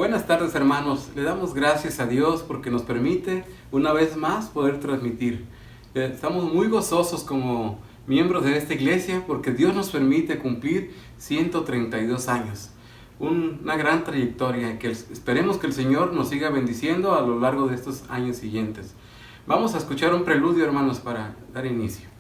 Buenas tardes, hermanos. Le damos gracias a Dios porque nos permite una vez más poder transmitir. Estamos muy gozosos como miembros de esta iglesia porque Dios nos permite cumplir 132 años. Una gran trayectoria que esperemos que el Señor nos siga bendiciendo a lo largo de estos años siguientes. Vamos a escuchar un preludio, hermanos, para dar inicio.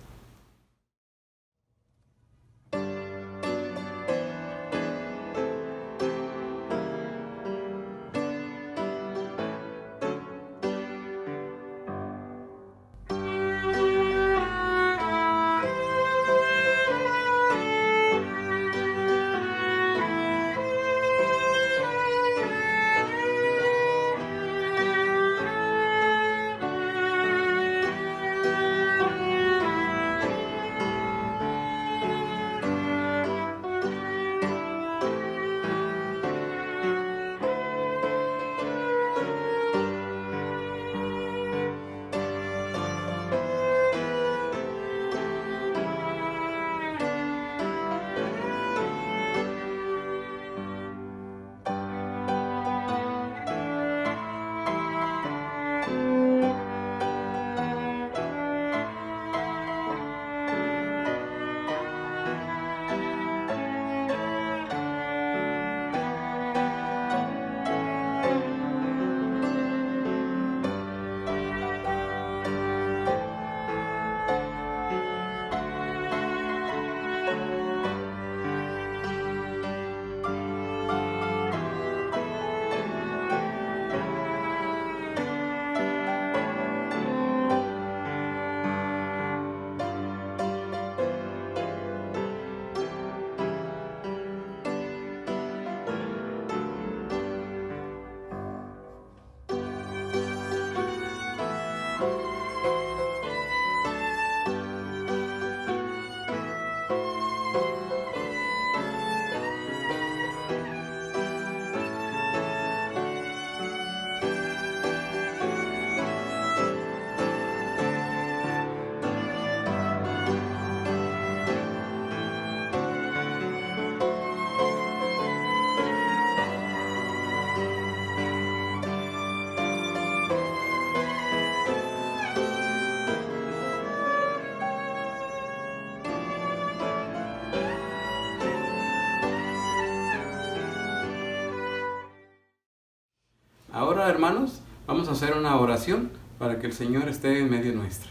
Ahora, hermanos, vamos a hacer una oración para que el Señor esté en medio nuestro.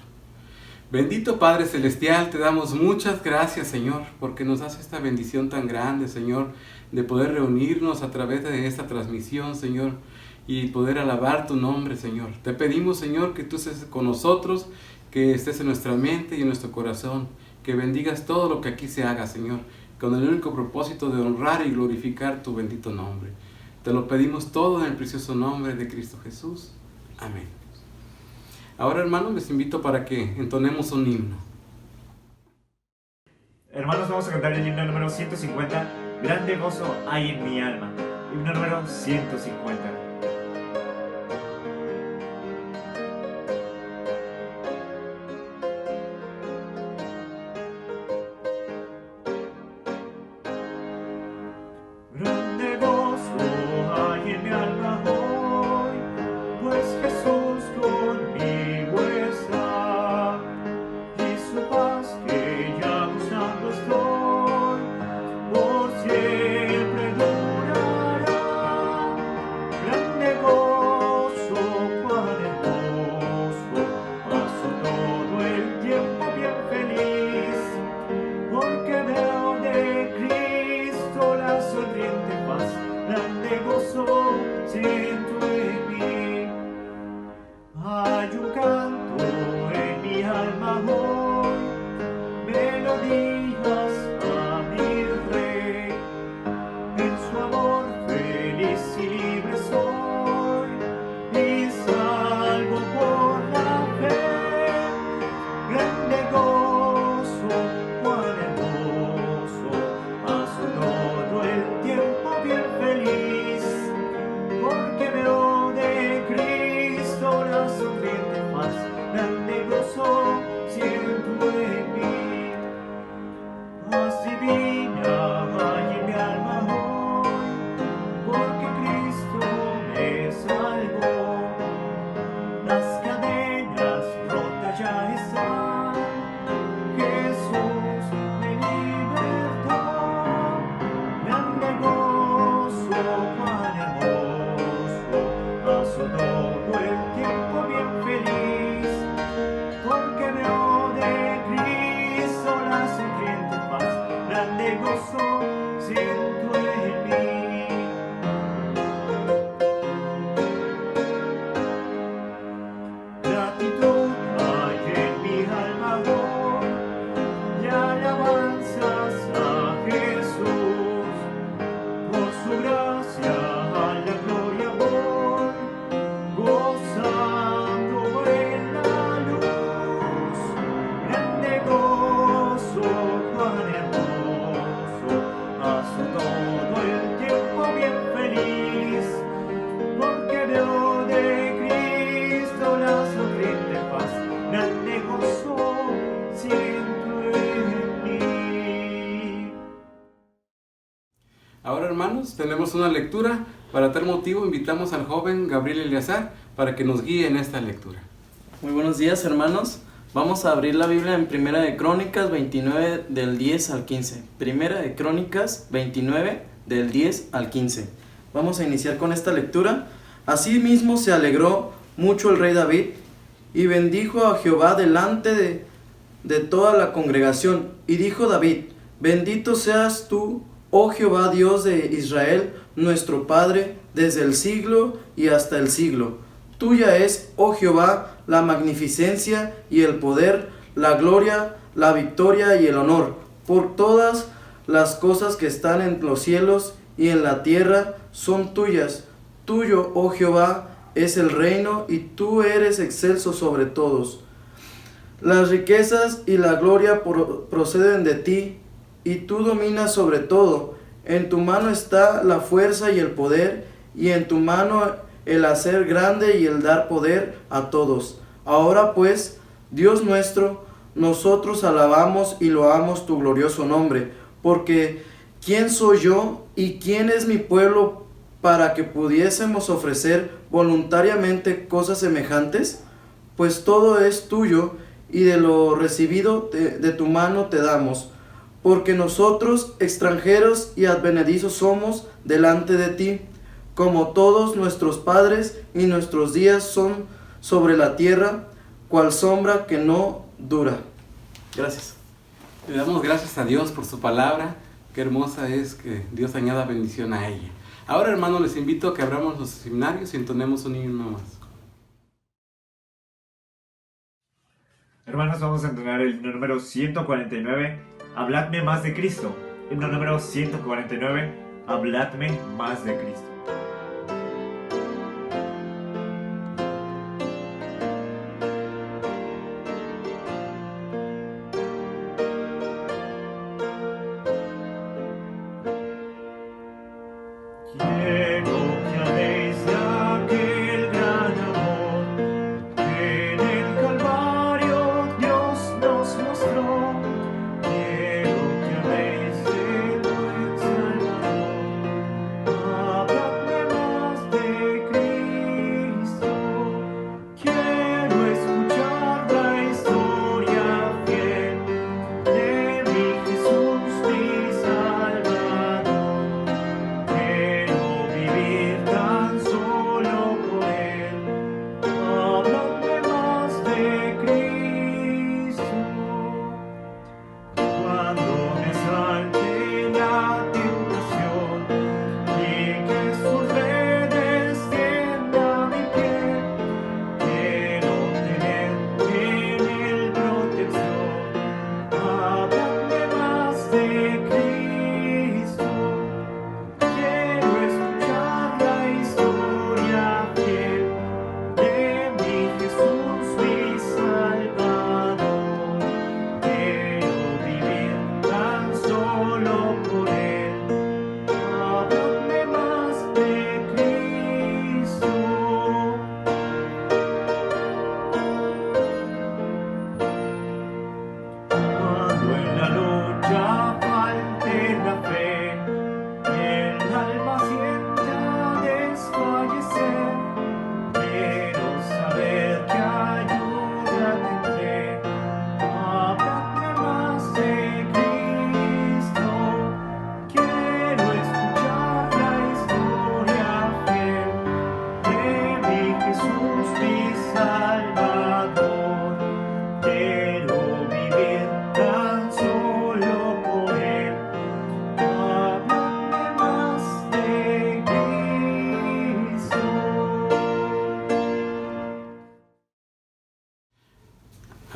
Bendito Padre Celestial, te damos muchas gracias, Señor, porque nos das esta bendición tan grande, Señor, de poder reunirnos a través de esta transmisión, Señor, y poder alabar tu nombre, Señor. Te pedimos, Señor, que tú estés con nosotros, que estés en nuestra mente y en nuestro corazón, que bendigas todo lo que aquí se haga, Señor, con el único propósito de honrar y glorificar tu bendito nombre. Te lo pedimos todo en el precioso nombre de Cristo Jesús. Amén. Ahora, hermanos, les invito para que entonemos un himno. Hermanos, vamos a cantar el himno número 150. Grande gozo hay en mi alma. Himno número 150. Grande gozo hay en mi alma hoy, pues Jesús conmigo está, y su paz que ya buscando estoy, por siempre durará. Grande gozo, cuán hermoso, paso todo el tiempo bien feliz, porque veo de Cristo la sonriente paz. Grande gozo siento en mí. Hay un canto en mi alma hoy, melodías a mi Rey. En su amor feliz y libre soy, y salvo por la fe. Grande gozo, cuán hermoso, paso todo el tiempo bien feliz, porque veo de Cristo la sonriente paz. Grande gozo siento en mí. Ahora, hermanos, tenemos una lectura. Para tal motivo invitamos al joven Gabriel Eleazar para que nos guíe en esta lectura. Muy buenos días, hermanos. Vamos a abrir la Biblia en Primera de Crónicas 29 del 10 al 15. Primera de Crónicas 29 del 10 al 15. Vamos a iniciar con esta lectura. Asimismo se alegró mucho el rey David y bendijo a Jehová delante de toda la congregación. Y dijo David: bendito seas tú, oh Jehová, Dios de Israel, nuestro Padre, desde el siglo y hasta el siglo. Tuya es, oh Jehová, la magnificencia y el poder, la gloria, la victoria y el honor, por todas las cosas que están en los cielos y en la tierra son tuyas. Tuyo, oh Jehová, es el reino, y tú eres excelso sobre todos. Las riquezas y la gloria proceden de ti, y tú dominas sobre todo. En tu mano está la fuerza y el poder, y en tu mano el hacer grande y el dar poder a todos. Ahora pues, Dios nuestro, nosotros alabamos y loamos tu glorioso nombre, porque ¿quién soy yo y quién es mi pueblo para que pudiésemos ofrecer voluntariamente cosas semejantes? Pues todo es tuyo, y de lo recibido de tu mano te damos, porque nosotros extranjeros y advenedizos somos delante de ti, como todos nuestros padres, y nuestros días son sobre la tierra, cual sombra que no dura. Gracias. Le damos gracias a Dios por su palabra. Qué hermosa es que Dios añada bendición a ella. Ahora, hermanos, les invito a que abramos los seminarios y entonemos un himno más. Hermanos, vamos a entonar el himno número 149, Habladme más de Cristo. Himno número 149, Habladme más de Cristo.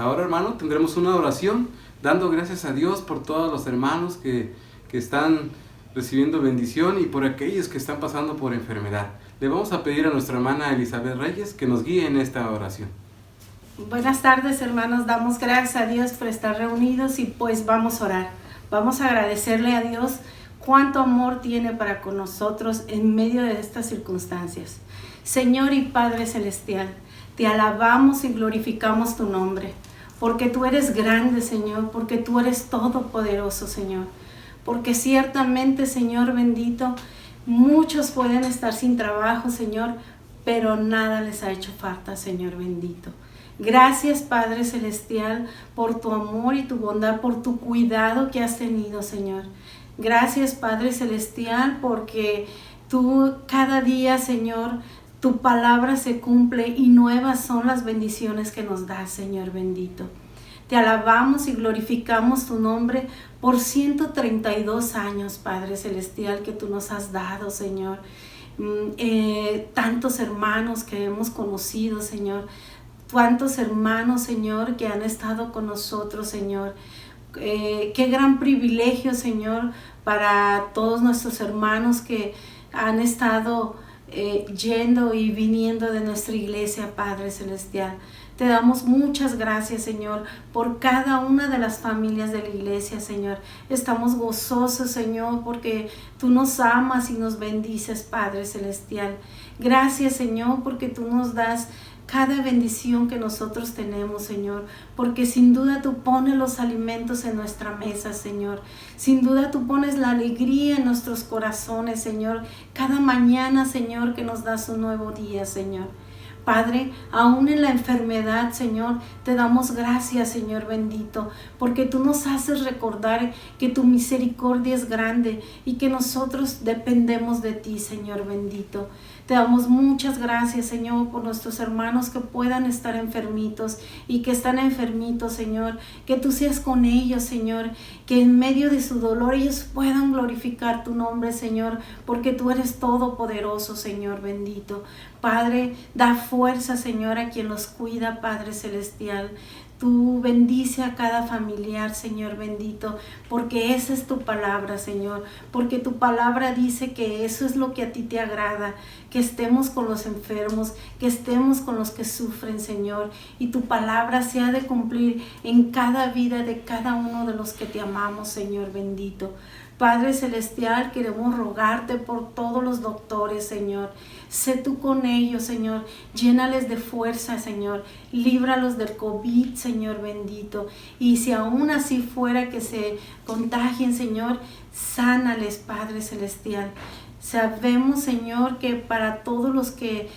Ahora, hermano, tendremos una oración dando gracias a Dios por todos los hermanos que están recibiendo bendición y por aquellos que están pasando por enfermedad. Le vamos a pedir a nuestra hermana Elizabeth Reyes que nos guíe en esta oración. Buenas tardes, hermanos. Damos gracias a Dios por estar reunidos y pues vamos a orar. Vamos a agradecerle a Dios cuánto amor tiene para con nosotros en medio de estas circunstancias. Señor y Padre Celestial, te alabamos y glorificamos tu nombre, porque tú eres grande, Señor, porque tú eres todopoderoso, Señor. porque ciertamente, Señor bendito, muchos pueden estar sin trabajo, Señor, pero nada les ha hecho falta, Señor bendito. Gracias, Padre Celestial, por tu amor y tu bondad, por tu cuidado que has tenido, Señor. Gracias, Padre Celestial, porque tú cada día, Señor, tu palabra se cumple y nuevas son las bendiciones que nos das, Señor bendito. Te alabamos y glorificamos tu nombre por 132 años, Padre Celestial, que tú nos has dado, Señor. Tantos hermanos que hemos conocido, Señor. Cuántos hermanos, Señor, que han estado con nosotros, Señor. Qué gran privilegio, Señor, para todos nuestros hermanos que han estado yendo y viniendo de nuestra iglesia, Padre Celestial. Te damos muchas gracias, Señor, por cada una de las familias de la iglesia, Señor. Estamos gozosos, Señor, porque tú nos amas y nos bendices, Padre Celestial. Gracias, Señor, porque tú nos das cada bendición que nosotros tenemos, Señor, porque sin duda tú pones los alimentos en nuestra mesa, Señor. Sin duda tú pones la alegría en nuestros corazones, Señor. Cada mañana, Señor, que nos das un nuevo día, Señor. Padre, aún en la enfermedad, Señor, te damos gracias, Señor bendito, porque tú nos haces recordar que tu misericordia es grande y que nosotros dependemos de ti, Señor bendito. Te damos muchas gracias, Señor, por nuestros hermanos que puedan estar enfermitos y que están enfermitos, Señor. Que tú seas con ellos, Señor. Que en medio de su dolor ellos puedan glorificar tu nombre, Señor, porque tú eres todopoderoso, Señor bendito. Padre, da fuerza, Señor, a quien los cuida, Padre Celestial. Tú bendice a cada familiar, Señor bendito, porque esa es tu palabra, Señor, porque tu palabra dice que eso es lo que a ti te agrada, que estemos con los enfermos, que estemos con los que sufren, Señor, y tu palabra se ha de cumplir en cada vida de cada uno de los que te amamos, Señor bendito. Padre Celestial, queremos rogarte por todos los doctores, Señor. Sé tú con ellos, Señor. Llénales de fuerza, Señor. Líbralos del COVID, Señor bendito. Y si aún así fuera que se contagien, Señor, sánales, Padre Celestial. Sabemos, Señor, que para todos los que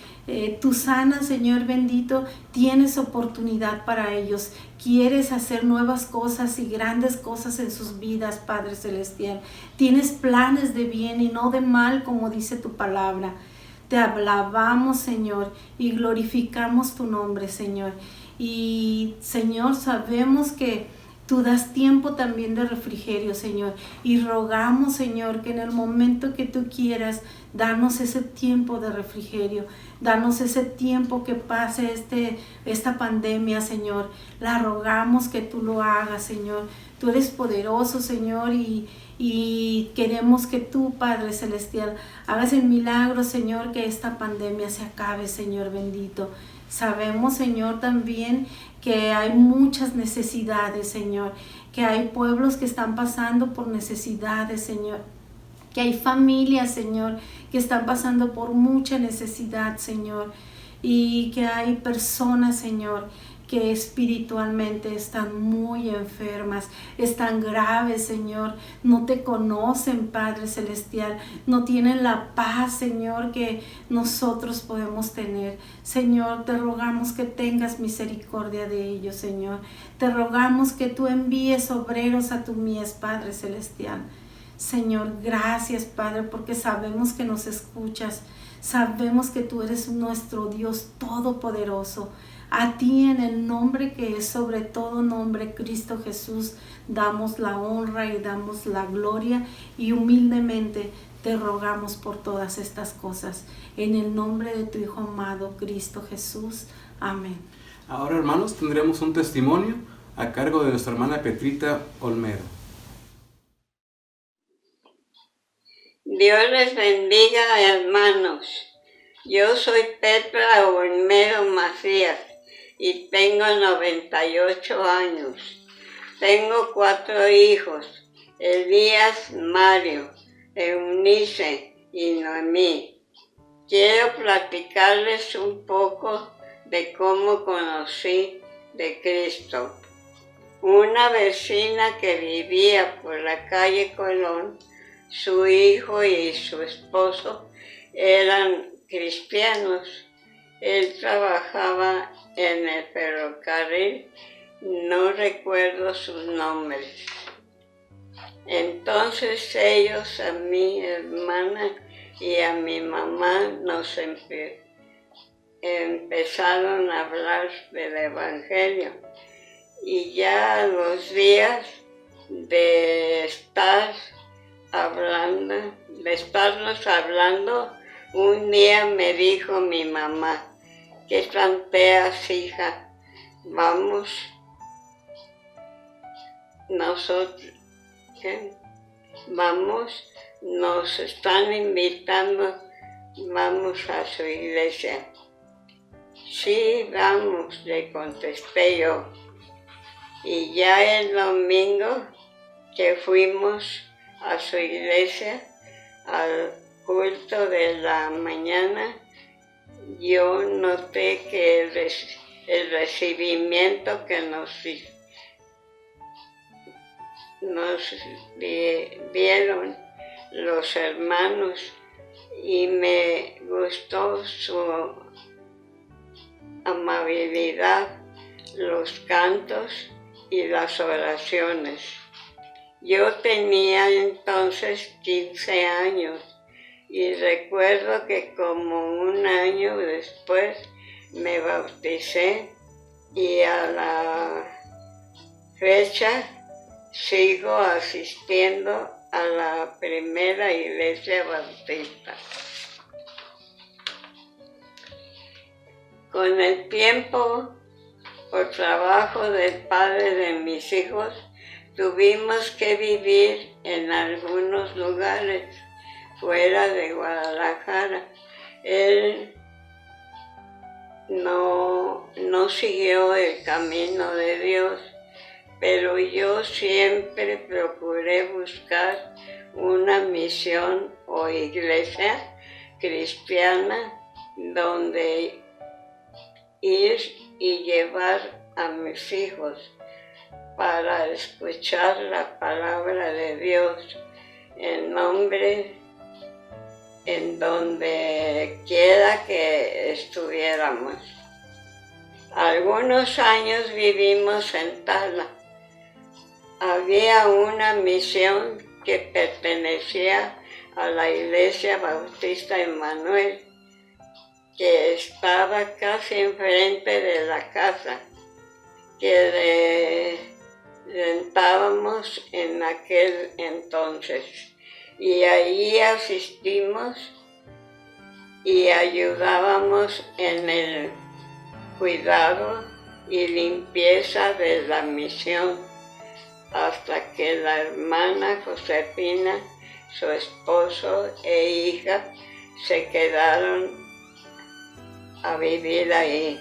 tú sanas, Señor bendito, tienes oportunidad para ellos. Quieres hacer nuevas cosas y grandes cosas en sus vidas, Padre Celestial. Tienes planes de bien y no de mal, como dice tu palabra. Te alabamos, Señor, y glorificamos tu nombre, Señor. Y, Señor, sabemos que tú das tiempo también de refrigerio, Señor. Y rogamos, Señor, que en el momento que tú quieras, danos ese tiempo de refrigerio. Danos ese tiempo que pase esta pandemia, Señor. La rogamos que tú lo hagas, Señor. Tú eres poderoso, Señor, y queremos que tú, Padre Celestial, hagas el milagro, Señor, que esta pandemia se acabe, Señor bendito. Sabemos, Señor, también que hay muchas necesidades, Señor, que hay pueblos que están pasando por necesidades, Señor, que hay familias, Señor, que están pasando por mucha necesidad, Señor, y que hay personas, Señor, que espiritualmente están muy enfermas, están graves, Señor, no te conocen, Padre Celestial, no tienen la paz, Señor, que nosotros podemos tener. Señor, te rogamos que tengas misericordia de ellos, Señor. Te rogamos que tú envíes obreros a tu mies, Padre Celestial. Señor, gracias, Padre, porque sabemos que nos escuchas, sabemos que tú eres nuestro Dios todopoderoso. A ti, en el nombre que es sobre todo nombre, Cristo Jesús, damos la honra y damos la gloria y humildemente te rogamos por todas estas cosas. En el nombre de tu Hijo amado, Cristo Jesús. Amén. Ahora, hermanos, tendremos un testimonio a cargo de nuestra hermana Petrita Olmedo. Dios les bendiga, hermanos. Yo soy Petra Olmedo Macías y tengo 98 años. Tengo 4 hijos, Elías, Mario, Eunice y Noemí. Quiero platicarles un poco de cómo conocí de Cristo. Una vecina que vivía por la calle Colón, su hijo y su esposo eran cristianos. Él trabajaba en el ferrocarril, no recuerdo sus nombres. Entonces ellos, a mi hermana y a mi mamá, nos empezaron a hablar del Evangelio. Y ya a los días de estarnos hablando, un día me dijo mi mamá: ¿qué planteas, hija? Vamos, nos están invitando, vamos a su iglesia. Sí, vamos, le contesté yo. Y ya el domingo que fuimos a su iglesia, al culto de la mañana, yo noté que el recibimiento que nos dieron los hermanos, y me gustó su amabilidad, los cantos y las oraciones. Yo tenía entonces 15 años y recuerdo que como un año después me bauticé, y a la fecha sigo asistiendo a la primera iglesia bautista. Con el tiempo, por trabajo del padre de mis hijos, tuvimos que vivir en algunos lugares fuera de Guadalajara. Él no siguió el camino de Dios, pero yo siempre procuré buscar una misión o iglesia cristiana donde ir y llevar a mis hijos para escuchar la palabra de Dios en donde quiera que estuviéramos. Algunos años vivimos en Tala. Había una misión que pertenecía a la Iglesia Bautista Emmanuel, que estaba casi enfrente de la casa que rentábamos en aquel entonces. Y ahí asistimos y ayudábamos en el cuidado y limpieza de la misión, hasta que la hermana Josefina, su esposo e hija se quedaron a vivir ahí.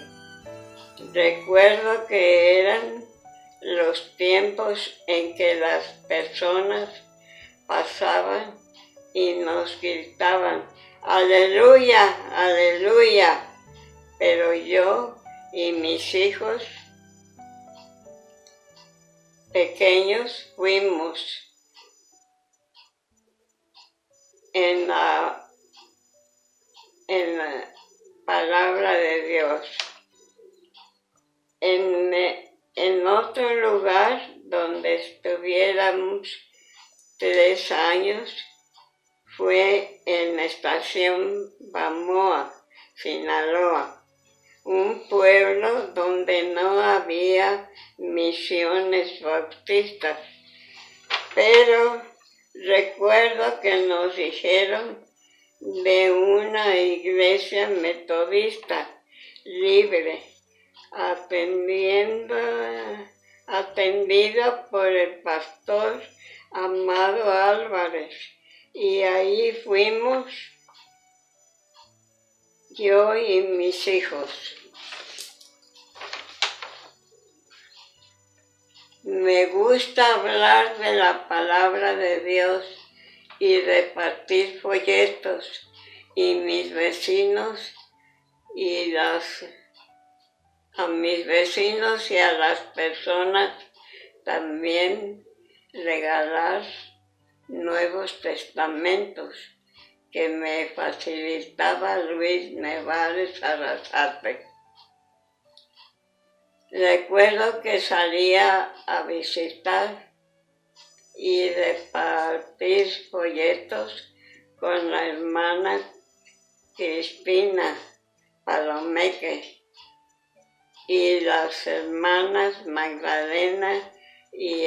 Recuerdo que eran los tiempos en que las personas pasaban y nos gritaban: ¡Aleluya, aleluya! Pero yo y mis hijos pequeños fuimos en la palabra de Dios. En otro lugar donde estuviéramos 3 años fue en la estación Bamoa, Sinaloa, un pueblo donde no había misiones bautistas, pero recuerdo que nos dijeron de una iglesia metodista libre, atendida por el pastor Amado Álvarez, y ahí fuimos yo y mis hijos. Me gusta hablar de la palabra de Dios y repartir folletos, y mis vecinos a mis vecinos y a las personas también regalar Nuevos Testamentos que me facilitaba Luis Nevares Arrasate. Recuerdo que salía a visitar y repartir folletos con la hermana Crispina Palomeque y las hermanas Magdalena y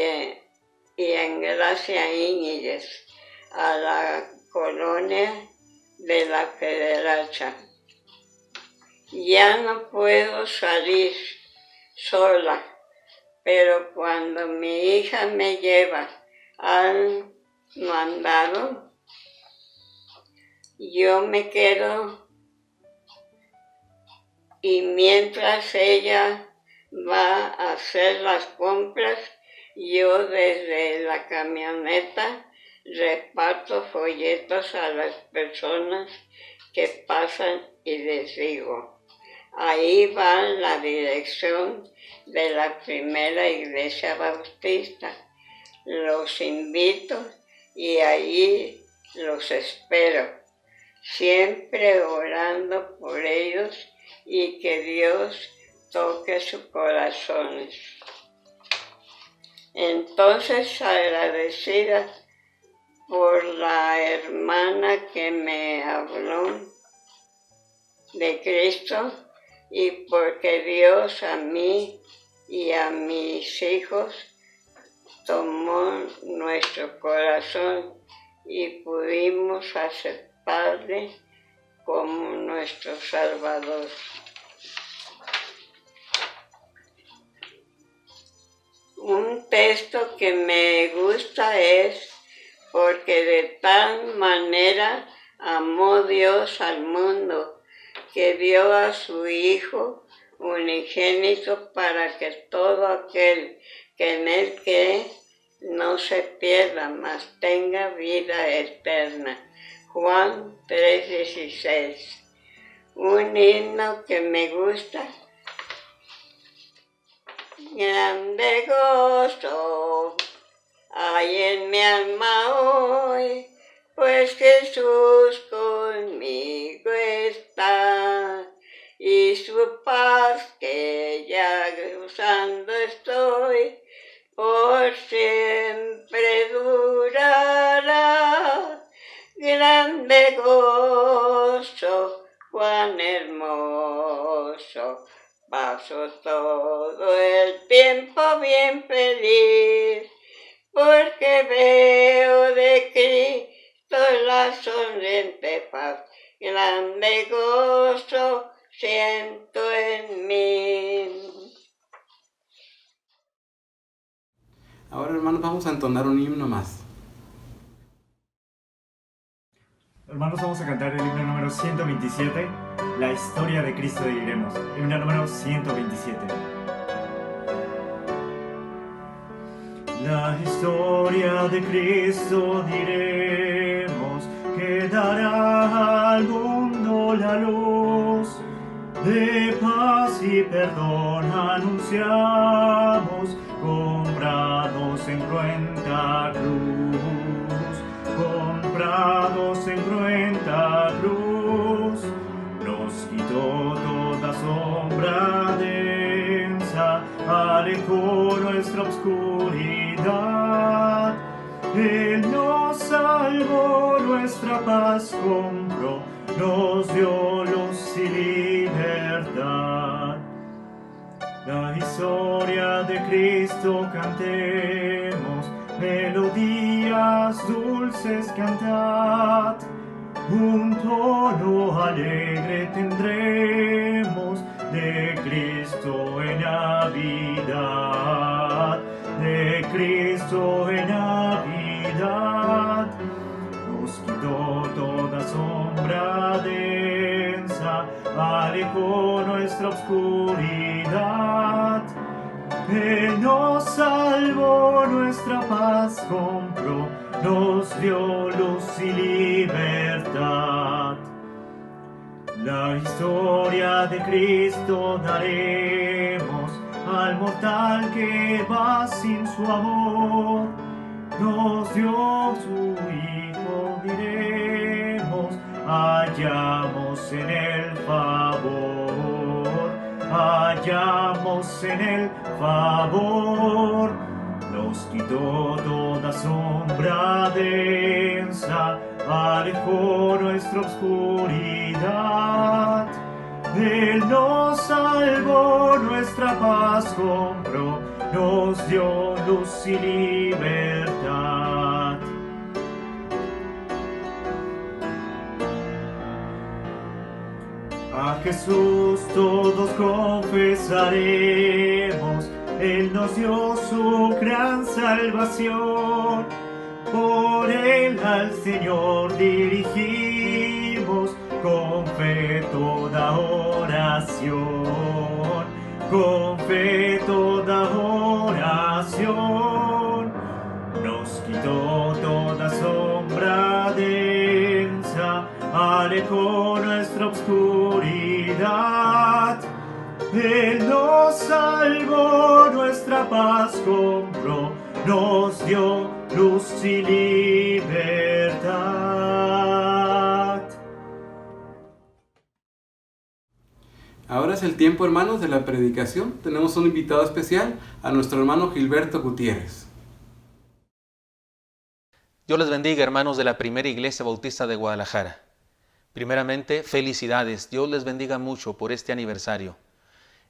Engracia Íñiguez a la colonia de la Federacha. Ya no puedo salir sola, pero cuando mi hija me lleva al mandado, yo me quedo y mientras ella va a hacer las compras, yo desde la camioneta reparto folletos a las personas que pasan y les digo, ahí va la dirección de la primera iglesia bautista. Los invito y allí los espero, siempre orando por ellos y que Dios toque sus corazones. Entonces, agradecida por la hermana que me habló de Cristo y porque Dios a mí y a mis hijos tomó nuestro corazón y pudimos aceptarle como nuestro Salvador. Un texto que me gusta es porque de tal manera amó Dios al mundo que dio a su Hijo unigénito para que todo aquel que en él cree no se pierda, mas tenga vida eterna. Juan 3:16. Un himno que me gusta. Grande gozo hay en mi alma hoy, pues Jesús conmigo está, y su paz que ya gozando estoy, por siempre durará. Grande gozo, cuán hermoso, paso todo el tiempo bien feliz, porque veo de Cristo la sonriente paz. Grande gozo siento en mí. Ahora, hermanos, vamos a entonar un himno más. Hermanos, vamos a cantar el himno número 127, La historia de Cristo diremos. Himno número 127. La historia de Cristo diremos, que dará al mundo la luz. De paz y perdón anunciamos, comprados en cruenta cruz. Comprados en cruenta cruz, nos quitó toda sombra densa, alejó nuestra oscuridad. Él nos salvó, nuestra paz compró, nos dio luz y libertad. La historia de Cristo cantemos, melodías dulces cantad. Un tono alegre tendremos de Cristo en Navidad, de Cristo en Navidad. Nos quitó toda sombra densa, alejó nuestra oscuridad. Él nos salvó, nuestra paz compró, nos dio luz y libertad. La historia de Cristo daremos al mortal que va sin su amor. Nos dio su Hijo, diremos, hallamos en él favor, hallamos en él favor. Nos quitó toda sombra densa, alejó nuestra oscuridad. Él nos salvó, nuestra paz compró, nos dio luz y libertad. A Jesús todos confesaremos, Él nos dio su gran salvación. Por Él al Señor dirigimos con fe toda oración, con fe toda oración. Nos quitó toda sombra densa, alejó nuestra oscuridad. Él nos salvó, nuestra paz compró, nos dio luz y libertad. Ahora es el tiempo, hermanos, de la predicación. Tenemos un invitado especial, a nuestro hermano Gilberto Gutiérrez. Dios les bendiga, hermanos de la Primera Iglesia Bautista de Guadalajara. Primeramente, felicidades. Dios les bendiga mucho por este aniversario.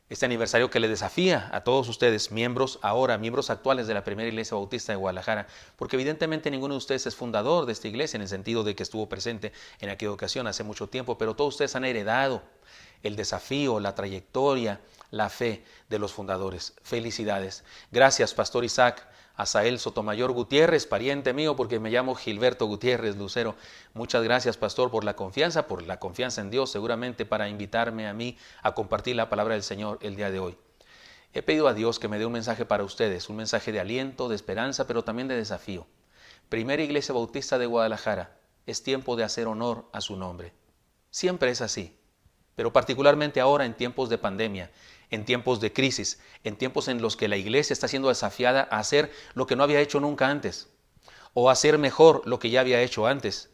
Este aniversario que le desafía a todos ustedes, miembros actuales de la Primera Iglesia Bautista de Guadalajara, porque evidentemente ninguno de ustedes es fundador de esta iglesia en el sentido de que estuvo presente en aquella ocasión hace mucho tiempo, pero todos ustedes han heredado el desafío, la trayectoria, la fe de los fundadores. Felicidades. Gracias, Pastor Isaac Asael Sotomayor Gutiérrez, pariente mío, porque me llamo Gilberto Gutiérrez Lucero. Muchas gracias, Pastor, por la confianza en Dios, seguramente para invitarme a mí a compartir la palabra del Señor el día de hoy. He pedido a Dios que me dé un mensaje para ustedes, un mensaje de aliento, de esperanza, pero también de desafío. Primera Iglesia Bautista de Guadalajara, es tiempo de hacer honor a su nombre. Siempre es así, pero particularmente ahora en tiempos de pandemia, en tiempos de crisis, en tiempos en los que la iglesia está siendo desafiada a hacer lo que no había hecho nunca antes, o a hacer mejor lo que ya había hecho antes,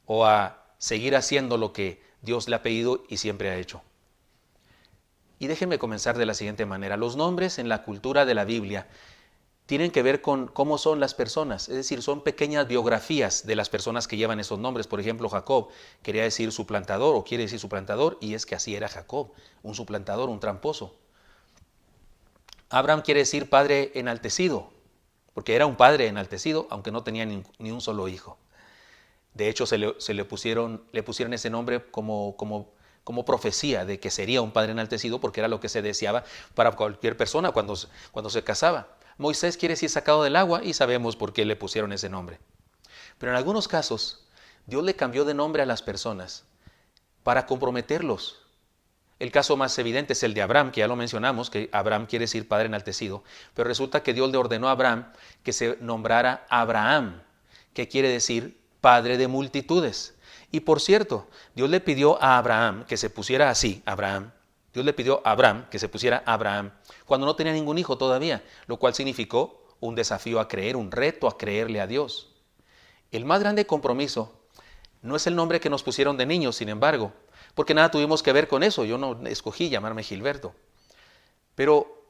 o a seguir haciendo lo que Dios le ha pedido y siempre ha hecho. Y déjenme comenzar de la siguiente manera. Los nombres en la cultura de la Biblia tienen que ver con cómo son las personas, es decir, son pequeñas biografías de las personas que llevan esos nombres. Por ejemplo, Jacob quería decir suplantador o quiere decir suplantador, y es que así era Jacob, un suplantador, un tramposo. Abraham quiere decir padre enaltecido, porque era un padre enaltecido, aunque no tenía ni un solo hijo. De hecho, le pusieron ese nombre como profecía de que sería un padre enaltecido, porque era lo que se deseaba para cualquier persona cuando se casaba. Moisés quiere decir sacado del agua, y sabemos por qué le pusieron ese nombre. Pero en algunos casos, Dios le cambió de nombre a las personas para comprometerlos. El caso más evidente es el de Abraham, que ya lo mencionamos, que Abraham quiere decir padre enaltecido, pero resulta que Dios le ordenó a Abraham que se nombrara Abraham, que quiere decir padre de multitudes. Y por cierto, Dios le pidió a Abraham que se pusiera así, Abraham. Dios le pidió a Abraham que se pusiera Abraham cuando no tenía ningún hijo todavía, lo cual significó un desafío a creer, un reto a creerle a Dios. El más grande compromiso no es el nombre que nos pusieron de niños, sin embargo, porque nada tuvimos que ver con eso. Yo no escogí llamarme Gilberto. Pero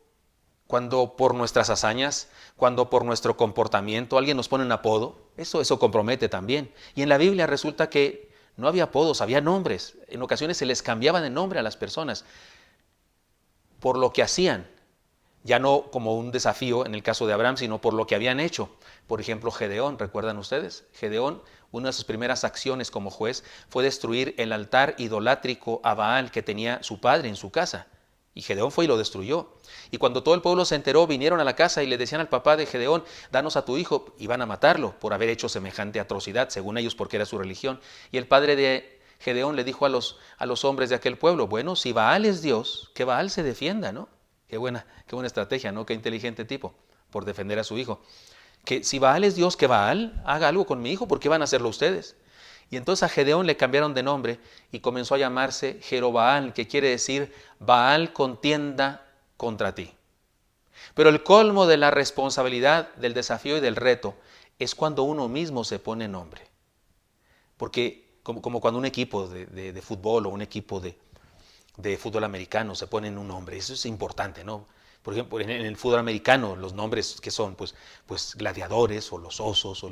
cuando por nuestras hazañas, cuando por nuestro comportamiento alguien nos pone un apodo, eso compromete también. Y en la Biblia resulta que no había apodos, había nombres. En ocasiones se les cambiaban el nombre a las personas por lo que hacían. Ya no como un desafío en el caso de Abraham, sino por lo que habían hecho. Por ejemplo, Gedeón, ¿recuerdan ustedes? Gedeón, una de sus primeras acciones como juez fue destruir el altar idolátrico a Baal que tenía su padre en su casa. Y Gedeón fue y lo destruyó. Y cuando todo el pueblo se enteró, vinieron a la casa y le decían al papá de Gedeón, danos a tu hijo. Iban a matarlo por haber hecho semejante atrocidad, según ellos, porque era su religión. Y el padre de Gedeón le dijo a los hombres de aquel pueblo, bueno, si Baal es Dios, que Baal se defienda, ¿no? Qué buena estrategia, ¿no? Qué inteligente tipo por defender a su hijo. Que si Baal es Dios, que Baal haga algo con mi hijo, ¿por qué van a hacerlo ustedes? Y entonces a Gedeón le cambiaron de nombre y comenzó a llamarse Jerobaal, que quiere decir Baal contienda contra ti. Pero el colmo de la responsabilidad, del desafío y del reto es cuando uno mismo se pone nombre. Porque como cuando un equipo de fútbol o un equipo de fútbol americano se ponen un nombre, eso es importante, ¿no? Por ejemplo, en el fútbol americano, los nombres que son, pues gladiadores o los osos,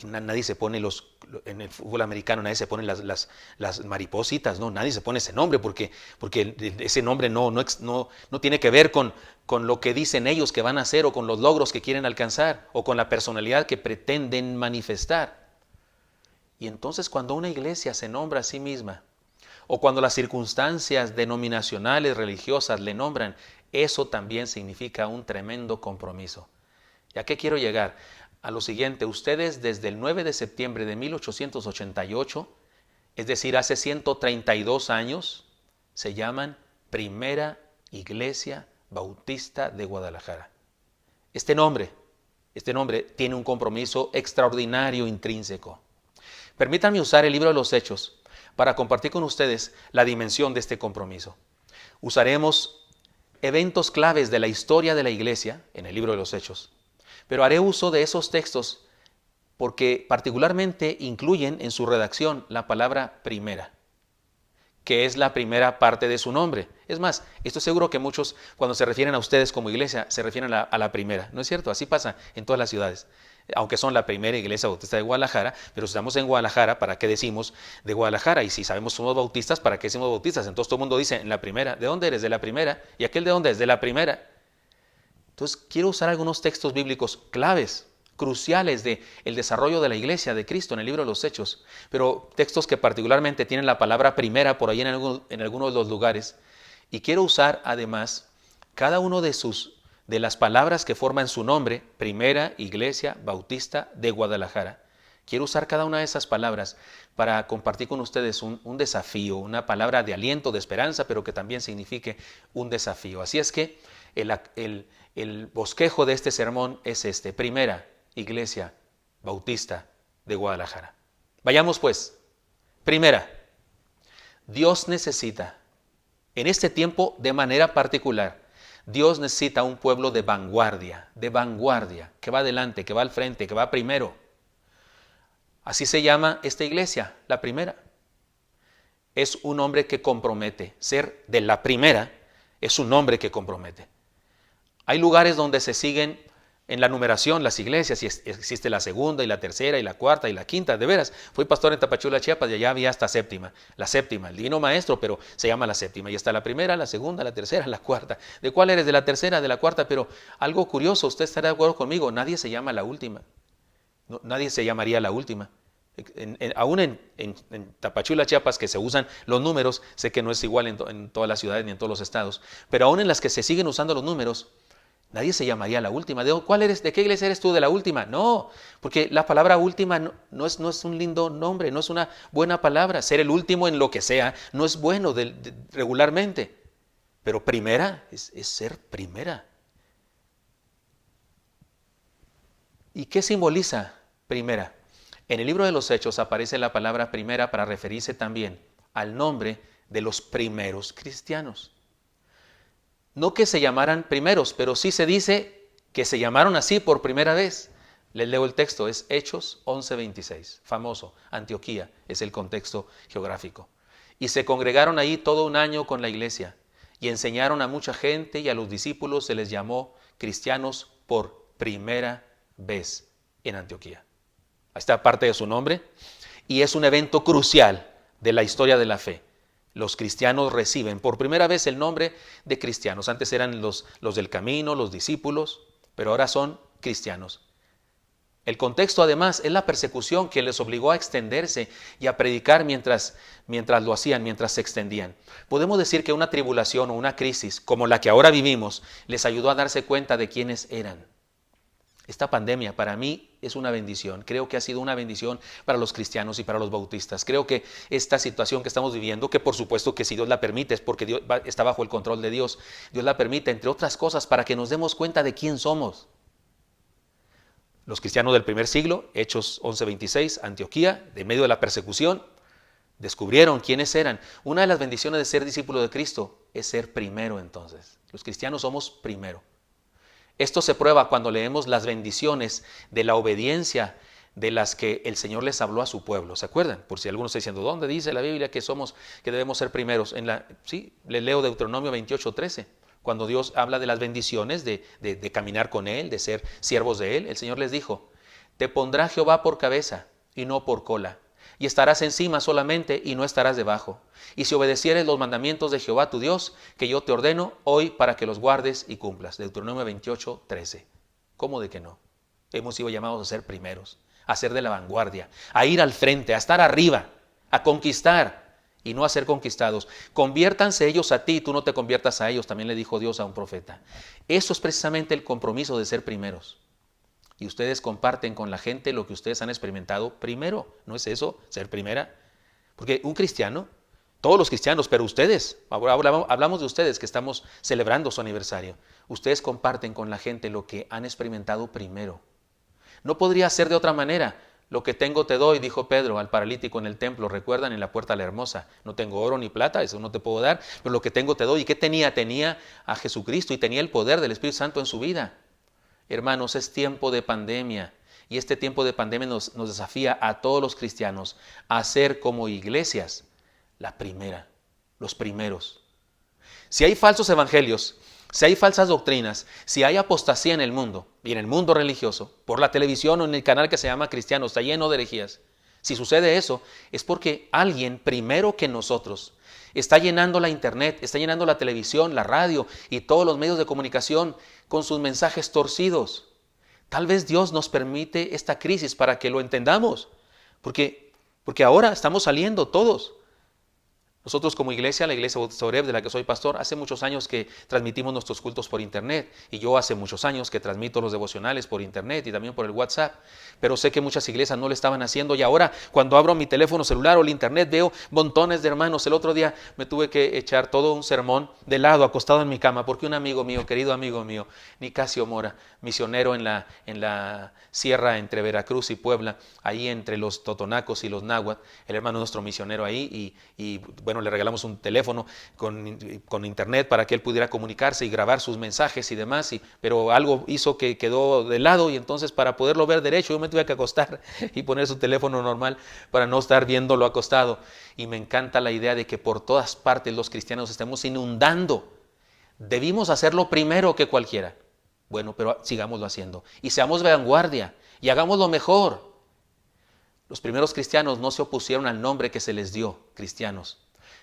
nadie se pone en el fútbol americano nadie se pone las maripositas, no, nadie se pone ese nombre porque ese nombre no tiene que ver con lo que dicen ellos que van a hacer o con los logros que quieren alcanzar o con la personalidad que pretenden manifestar. Y entonces cuando una iglesia se nombra a sí misma o cuando las circunstancias denominacionales religiosas le nombran, eso también significa un tremendo compromiso. ¿Y a qué quiero llegar? A lo siguiente, ustedes desde el 9 de septiembre de 1888, es decir, hace 132 años, se llaman Primera Iglesia Bautista de Guadalajara. Este nombre tiene un compromiso extraordinario intrínseco. Permítanme usar el libro de los Hechos para compartir con ustedes la dimensión de este compromiso. Usaremos eventos claves de la historia de la iglesia en el libro de los Hechos, pero haré uso de esos textos porque particularmente incluyen en su redacción la palabra primera, que es la primera parte de su nombre. Es más, estoy seguro que muchos cuando se refieren a ustedes como iglesia se refieren a la primera, ¿no es cierto? Así pasa en todas las ciudades. Aunque son la primera iglesia bautista de Guadalajara, pero si estamos en Guadalajara, ¿para qué decimos de Guadalajara? Y si sabemos somos bautistas, ¿para qué decimos bautistas? Entonces todo el mundo dice, en la primera. ¿De dónde eres? De la primera. ¿Y aquel de dónde es? De la primera. Entonces quiero usar algunos textos bíblicos claves, cruciales del desarrollo de la iglesia de Cristo en el libro de los Hechos, pero textos que particularmente tienen la palabra primera por ahí en algunos de los lugares. Y quiero usar además cada uno de las palabras que forman su nombre, Primera Iglesia Bautista de Guadalajara. Quiero usar cada una de esas palabras para compartir con ustedes un desafío, una palabra de aliento, de esperanza, pero que también signifique un desafío. Así es que el bosquejo de este sermón es este: Primera Iglesia Bautista de Guadalajara. Vayamos pues. Primera, Dios necesita, en este tiempo de manera particular, Dios necesita un pueblo de vanguardia, que va adelante, que va al frente, que va primero. Así se llama esta iglesia, la primera. Es un hombre que compromete. Ser de la primera es un hombre que compromete. Hay lugares donde se siguen en la numeración las iglesias, y existe la segunda y la tercera y la cuarta y la quinta. De veras, fui pastor en Tapachula, Chiapas, y allá había hasta séptima. La séptima, el divino maestro, pero se llama la séptima. Y está la primera, la segunda, la tercera, la cuarta. ¿De cuál eres? De la tercera, de la cuarta. Pero algo curioso, usted estará de acuerdo conmigo, nadie se llama la última. No, nadie se llamaría la última. Aún en Tapachula, Chiapas, que se usan los números, sé que no es igual en todas las ciudades ni en todos los estados, pero aún en las que se siguen usando los números, nadie se llamaría la última. ¿Cuál eres? ¿De qué iglesia eres tú? ¿De la última? No, porque la palabra última no es un lindo nombre, no es una buena palabra. Ser el último en lo que sea no es bueno regularmente. Pero primera es ser primera. ¿Y qué simboliza primera? En el libro de los Hechos aparece la palabra primera para referirse también al nombre de los primeros cristianos. No que se llamaran primeros, pero sí se dice que se llamaron así por primera vez. Les leo el texto, es Hechos 11:26, famoso, Antioquía es el contexto geográfico. Y se congregaron ahí todo un año con la iglesia y enseñaron a mucha gente, y a los discípulos se les llamó cristianos por primera vez en Antioquía. Ahí está parte de su nombre, y es un evento crucial de la historia de la fe. Los cristianos reciben por primera vez el nombre de cristianos. Antes eran los del camino, los discípulos, pero ahora son cristianos. El contexto además es la persecución que les obligó a extenderse y a predicar mientras lo hacían, mientras se extendían. Podemos decir que una tribulación o una crisis como la que ahora vivimos les ayudó a darse cuenta de quiénes eran. Esta pandemia para mí es una bendición. Creo que ha sido una bendición para los cristianos y para los bautistas. Creo que esta situación que estamos viviendo, que por supuesto que si Dios la permite es porque Dios está bajo el control de Dios. Dios la permite, entre otras cosas, para que nos demos cuenta de quién somos. Los cristianos del primer siglo, Hechos 11:26, Antioquía, de medio de la persecución, descubrieron quiénes eran. Una de las bendiciones de ser discípulo de Cristo es ser primero entonces. Los cristianos somos primero. Esto se prueba cuando leemos las bendiciones de la obediencia de las que el Señor les habló a su pueblo. ¿Se acuerdan? Por si alguno está diciendo, ¿dónde dice la Biblia que debemos ser primeros? Sí, les leo Deuteronomio 28:13. Cuando Dios habla de las bendiciones, de caminar con Él, de ser siervos de Él, el Señor les dijo, te pondrá Jehová por cabeza y no por cola, y estarás encima solamente y no estarás debajo. Y si obedecieres los mandamientos de Jehová tu Dios, que yo te ordeno hoy para que los guardes y cumplas. Deuteronomio 28:13. ¿Cómo de que no? Hemos sido llamados a ser primeros, a ser de la vanguardia, a ir al frente, a estar arriba, a conquistar y no a ser conquistados. Conviértanse ellos a ti, tú no te conviertas a ellos, también le dijo Dios a un profeta. Eso es precisamente el compromiso de ser primeros. Y ustedes comparten con la gente lo que ustedes han experimentado primero. ¿No es eso, ser primera? Porque un cristiano, todos los cristianos, pero ustedes, ahora hablamos de ustedes que estamos celebrando su aniversario. Ustedes comparten con la gente lo que han experimentado primero. No podría ser de otra manera. Lo que tengo te doy, dijo Pedro al paralítico en el templo, recuerdan, en la puerta a la hermosa. No tengo oro ni plata, eso no te puedo dar, pero lo que tengo te doy. ¿Y qué tenía? Tenía a Jesucristo y tenía el poder del Espíritu Santo en su vida. Hermanos, es tiempo de pandemia y este tiempo de pandemia nos desafía a todos los cristianos a ser como iglesias la primera, los primeros. Si hay falsos evangelios, si hay falsas doctrinas, si hay apostasía en el mundo y en el mundo religioso, por la televisión o en el canal que se llama Cristiano, está lleno de herejías. Si sucede eso, es porque alguien primero que nosotros está llenando la internet, está llenando la televisión, la radio y todos los medios de comunicación con sus mensajes torcidos. Tal vez Dios nos permite esta crisis para que lo entendamos, porque ahora estamos saliendo todos. Nosotros como iglesia, la iglesia Bautista Oreb, de la que soy pastor, hace muchos años que transmitimos nuestros cultos por internet y yo hace muchos años que transmito los devocionales por internet y también por el WhatsApp, pero sé que muchas iglesias no lo estaban haciendo y ahora cuando abro mi teléfono celular o el internet veo montones de hermanos. El otro día me tuve que echar todo un sermón de lado, acostado en mi cama, porque un amigo mío, querido amigo mío, Nicasio Mora, misionero en la sierra entre Veracruz y Puebla, ahí entre los totonacos y los náhuatl, el hermano nuestro misionero ahí y bueno, le regalamos un teléfono con internet para que él pudiera comunicarse y grabar sus mensajes y demás, pero algo hizo que quedó de lado y entonces para poderlo ver derecho yo me tuve que acostar y poner su teléfono normal para no estar viéndolo acostado. Y me encanta la idea de que por todas partes los cristianos estemos inundando. Debimos hacerlo primero que cualquiera. Bueno, pero sigámoslo haciendo y seamos vanguardia y hagámoslo mejor. Los primeros cristianos no se opusieron al nombre que se les dio, cristianos,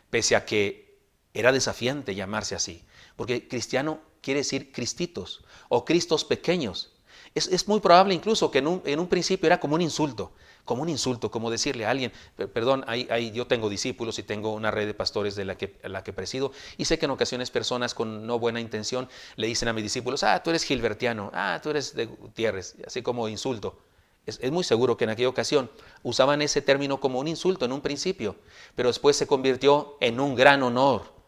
pese a que era desafiante llamarse así, porque cristiano quiere decir cristitos o cristos pequeños. Es muy probable incluso que en un principio era como un insulto, como decirle a alguien, perdón, yo tengo discípulos y tengo una red de pastores de la que presido y sé que en ocasiones personas con no buena intención le dicen a mis discípulos, tú eres gilbertiano, tú eres de Gutiérrez, así como insulto. Es muy seguro que en aquella ocasión usaban ese término como un insulto en un principio, pero después se convirtió en un gran honor,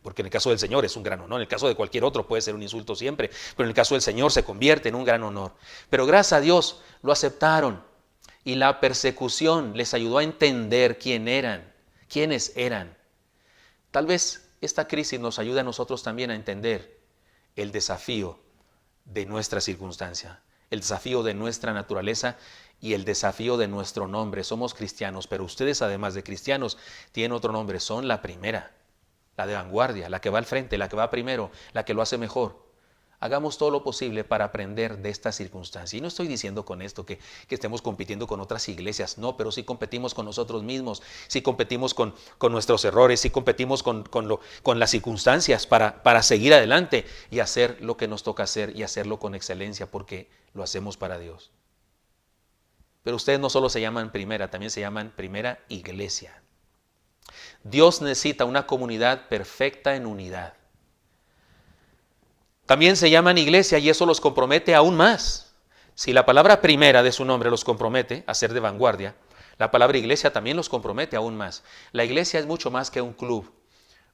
porque en el caso del Señor es un gran honor, en el caso de cualquier otro puede ser un insulto siempre, pero en el caso del Señor se convierte en un gran honor. Pero gracias a Dios lo aceptaron y la persecución les ayudó a entender quiénes eran. Tal vez esta crisis nos ayude a nosotros también a entender el desafío de nuestra circunstancia, el desafío de nuestra naturaleza y el desafío de nuestro nombre. Somos cristianos, pero ustedes además de cristianos tienen otro nombre, son la primera, la de vanguardia, la que va al frente, la que va primero, la que lo hace mejor. Hagamos todo lo posible para aprender de esta circunstancia. Y no estoy diciendo con esto que estemos compitiendo con otras iglesias, no, pero sí competimos con nosotros mismos, sí competimos con nuestros errores, sí competimos con las circunstancias para seguir adelante y hacer lo que nos toca hacer y hacerlo con excelencia porque lo hacemos para Dios. Pero ustedes no solo se llaman primera, también se llaman primera iglesia. Dios necesita una comunidad perfecta en unidad. También se llaman iglesia y eso los compromete aún más. Si la palabra primera de su nombre los compromete a ser de vanguardia, la palabra iglesia también los compromete aún más. La iglesia es mucho más que un club,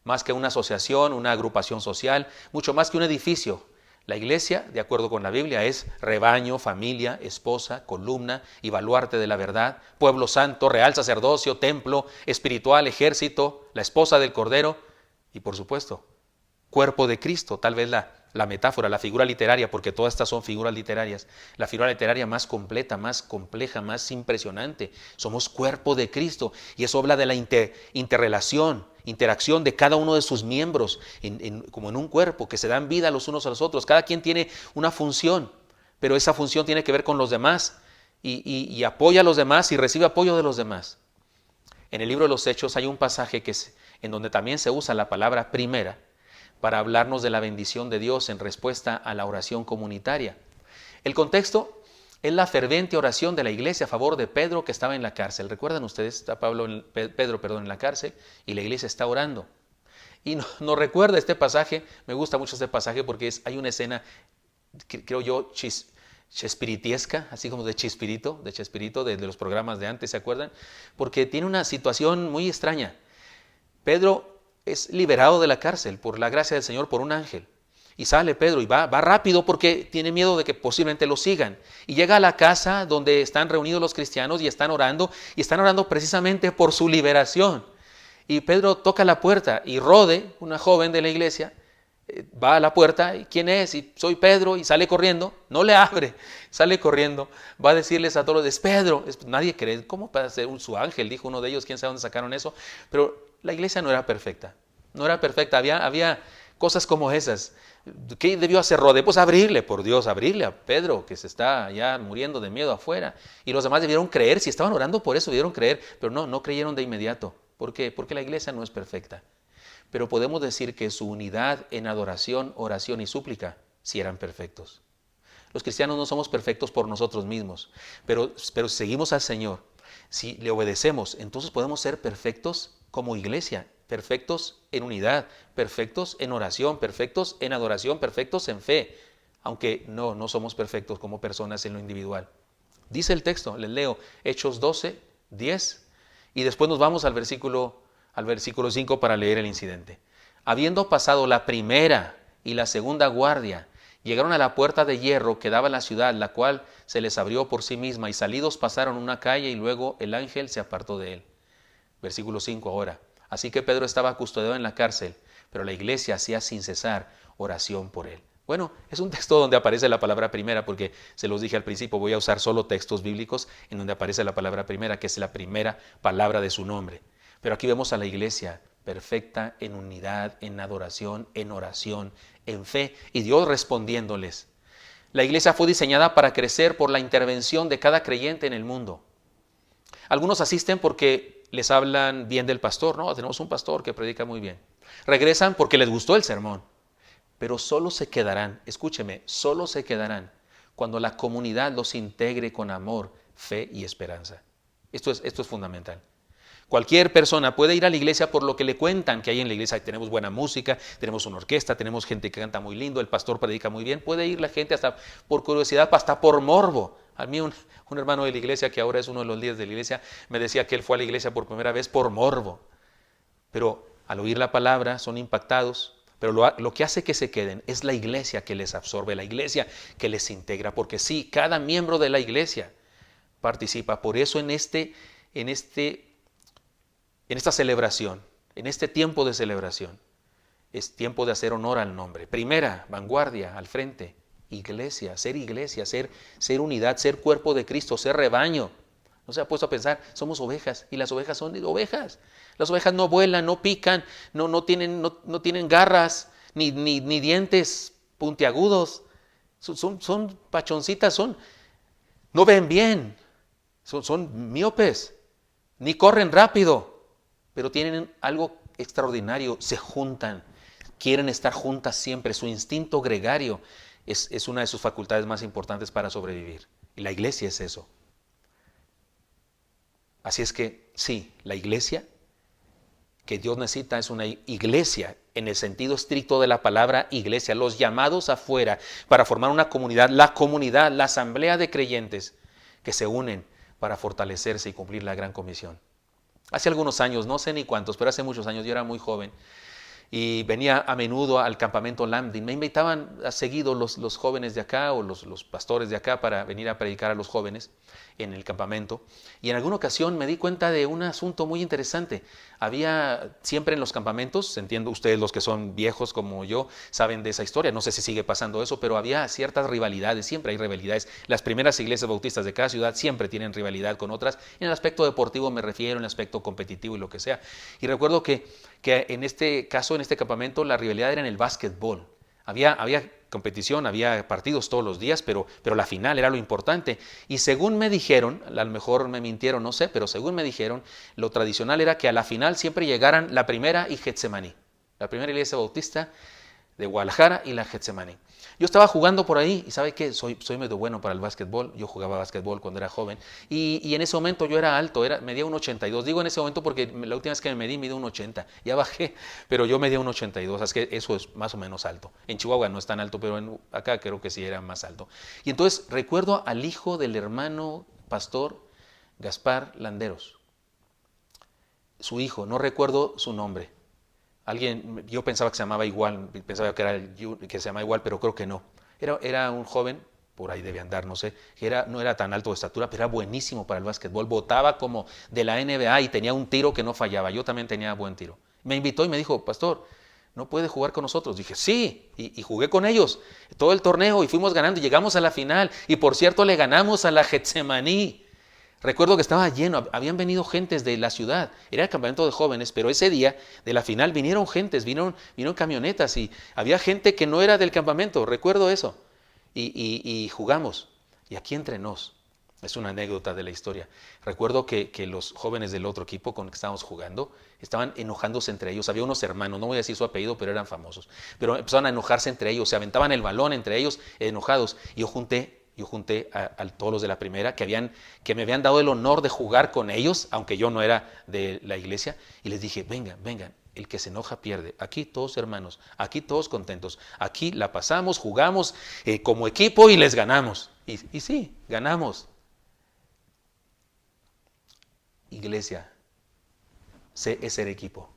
más que una asociación, una agrupación social, mucho más que un edificio. La iglesia, de acuerdo con la Biblia, es rebaño, familia, esposa, columna y baluarte de la verdad, pueblo santo, real sacerdocio, templo, espiritual, ejército, la esposa del Cordero y, por supuesto, cuerpo de Cristo, tal vez la la metáfora, la figura literaria, porque todas estas son figuras literarias, la figura literaria más completa, más compleja, más impresionante. Somos cuerpo de Cristo y eso habla de la interacción de cada uno de sus miembros, como en un cuerpo, que se dan vida los unos a los otros. Cada quien tiene una función, pero esa función tiene que ver con los demás y apoya a los demás y recibe apoyo de los demás. En el libro de los Hechos hay un pasaje en donde también se usa la palabra primera para hablarnos de la bendición de Dios en respuesta a la oración comunitaria. El contexto es la ferviente oración de la iglesia a favor de Pedro, que estaba en la cárcel. ¿Recuerdan ustedes? Está Pedro en la cárcel y la iglesia está orando. Y nos recuerda este pasaje, me gusta mucho este pasaje porque hay una escena, creo yo, chespiritiesca, así como de Chespirito, de los programas de antes, ¿se acuerdan? Porque tiene una situación muy extraña. Pedro es liberado de la cárcel por la gracia del Señor por un ángel. Y sale Pedro y va rápido porque tiene miedo de que posiblemente lo sigan. Y llega a la casa donde están reunidos los cristianos y están orando precisamente por su liberación. Y Pedro toca la puerta y Rode, una joven de la iglesia, va a la puerta, y ¿quién es? Y soy Pedro, y sale corriendo, no le abre, sale corriendo, va a decirles a todos, es Pedro, nadie cree, ¿cómo puede ser su ángel? Dijo uno de ellos, quién sabe dónde sacaron eso, pero la iglesia no era perfecta, había cosas como esas. ¿Qué debió hacer Rode? Pues abrirle a Pedro, que se está ya muriendo de miedo afuera, y los demás debieron creer, si estaban orando por eso, debieron creer, pero no creyeron de inmediato. ¿Por qué? Porque la iglesia no es perfecta. Pero podemos decir que su unidad en adoración, oración y súplica sí eran perfectos. Los cristianos no somos perfectos por nosotros mismos, pero si seguimos al Señor, si le obedecemos, entonces podemos ser perfectos como iglesia, perfectos en unidad, perfectos en oración, perfectos en adoración, perfectos en fe, aunque no somos perfectos como personas en lo individual. Dice el texto, les leo, Hechos 12, 10, y después nos vamos al versículo 5 para leer el incidente. Habiendo pasado la primera y la segunda guardia, llegaron a la puerta de hierro que daba a la ciudad, la cual se les abrió por sí misma, y salidos pasaron una calle y luego el ángel se apartó de él. Versículo 5 ahora. Así que Pedro estaba custodiado en la cárcel, pero la iglesia hacía sin cesar oración por él. Bueno, es un texto donde aparece la palabra primera, porque se los dije al principio, voy a usar solo textos bíblicos en donde aparece la palabra primera, que es la primera palabra de su nombre. Pero aquí vemos a la iglesia perfecta en unidad, en adoración, en oración, en fe, y Dios respondiéndoles. La iglesia fue diseñada para crecer por la intervención de cada creyente en el mundo. Algunos asisten porque les hablan bien del pastor, ¿no? Tenemos un pastor que predica muy bien. Regresan porque les gustó el sermón, pero solo se quedarán, escúcheme, solo se quedarán cuando la comunidad los integre con amor, fe y esperanza. Esto es fundamental. Cualquier persona puede ir a la iglesia por lo que le cuentan que hay en la iglesia. Tenemos buena música, tenemos una orquesta, tenemos gente que canta muy lindo, el pastor predica muy bien. Puede ir la gente hasta por curiosidad, hasta por morbo. A mí un hermano de la iglesia, que ahora es uno de los líderes de la iglesia, me decía que él fue a la iglesia por primera vez por morbo. Pero al oír la palabra son impactados. Pero lo que hace que se queden es la iglesia que les absorbe, la iglesia que les integra. Porque sí, cada miembro de la iglesia participa. Por eso en esta celebración, en este tiempo de celebración, es tiempo de hacer honor al nombre. Primera, vanguardia, al frente, iglesia, ser unidad, ser cuerpo de Cristo, ser rebaño. ¿No se ha puesto a pensar? Somos ovejas y las ovejas son ovejas. Las ovejas no vuelan, no pican, no tienen garras, ni dientes puntiagudos. Son pachoncitas, no ven bien, son míopes, ni corren rápido. Pero tienen algo extraordinario, se juntan, quieren estar juntas siempre. Su instinto gregario es una de sus facultades más importantes para sobrevivir. Y la iglesia es eso. Así es que sí, la iglesia que Dios necesita es una iglesia en el sentido estricto de la palabra iglesia. Los llamados afuera para formar una comunidad, la asamblea de creyentes que se unen para fortalecerse y cumplir la gran comisión. Hace algunos años, no sé ni cuántos, pero hace muchos años, yo era muy joven, y venía a menudo al campamento Lambdin. Me invitaban seguido los jóvenes de acá o los pastores de acá para venir a predicar a los jóvenes en el campamento. Y en alguna ocasión me di cuenta de un asunto muy interesante. Había siempre en los campamentos, entiendo ustedes los que son viejos como yo, saben de esa historia, no sé si sigue pasando eso, pero había ciertas rivalidades, siempre hay rivalidades. Las primeras iglesias bautistas de cada ciudad siempre tienen rivalidad con otras. En el aspecto deportivo me refiero, en el aspecto competitivo y lo que sea. Y recuerdo que en este caso, en este campamento, la rivalidad era en el básquetbol. Había competición, había partidos todos los días, pero la final era lo importante. Y según me dijeron, a lo mejor me mintieron, no sé, pero según me dijeron, lo tradicional era que a la final siempre llegaran la primera y Getsemaní. La primera iglesia bautista de Guadalajara y la Getsemaní. Yo estaba jugando por ahí y ¿sabe qué? Soy medio bueno para el básquetbol. Yo jugaba básquetbol cuando era joven y en ese momento yo era alto, medía 1.82. Digo en ese momento porque la última vez que me medí 1.80. Ya bajé, pero yo medía 1.82, así que eso es más o menos alto. En Chihuahua no es tan alto, pero acá creo que sí era más alto. Y entonces recuerdo al hijo del hermano pastor Gaspar Landeros. Su hijo, no recuerdo su nombre. Yo pensaba que se llamaba igual, pensaba que se llamaba igual, pero creo que no. Era un joven, por ahí debe andar, no sé, no era tan alto de estatura, pero era buenísimo para el básquetbol. Botaba como de la NBA y tenía un tiro que no fallaba. Yo también tenía buen tiro. Me invitó y me dijo, pastor, ¿no puede jugar con nosotros? Dije, sí, y jugué con ellos todo el torneo y fuimos ganando y llegamos a la final. Y por cierto, le ganamos a la Getsemaní. Recuerdo que estaba lleno, habían venido gentes de la ciudad, era el campamento de jóvenes, pero ese día de la final vinieron gentes, vinieron camionetas y había gente que no era del campamento, recuerdo eso, y jugamos, y aquí entre nos, es una anécdota de la historia, recuerdo que los jóvenes del otro equipo con el que estábamos jugando estaban enojándose entre ellos, había unos hermanos, no voy a decir su apellido, pero eran famosos, pero empezaron a enojarse entre ellos, se aventaban el balón entre ellos enojados, y yo junté a todos los de la primera que me habían dado el honor de jugar con ellos, aunque yo no era de la iglesia, y les dije, vengan, el que se enoja pierde. Aquí todos hermanos, aquí todos contentos, aquí la pasamos, jugamos como equipo y les ganamos. Y sí, ganamos. Iglesia es ser equipo.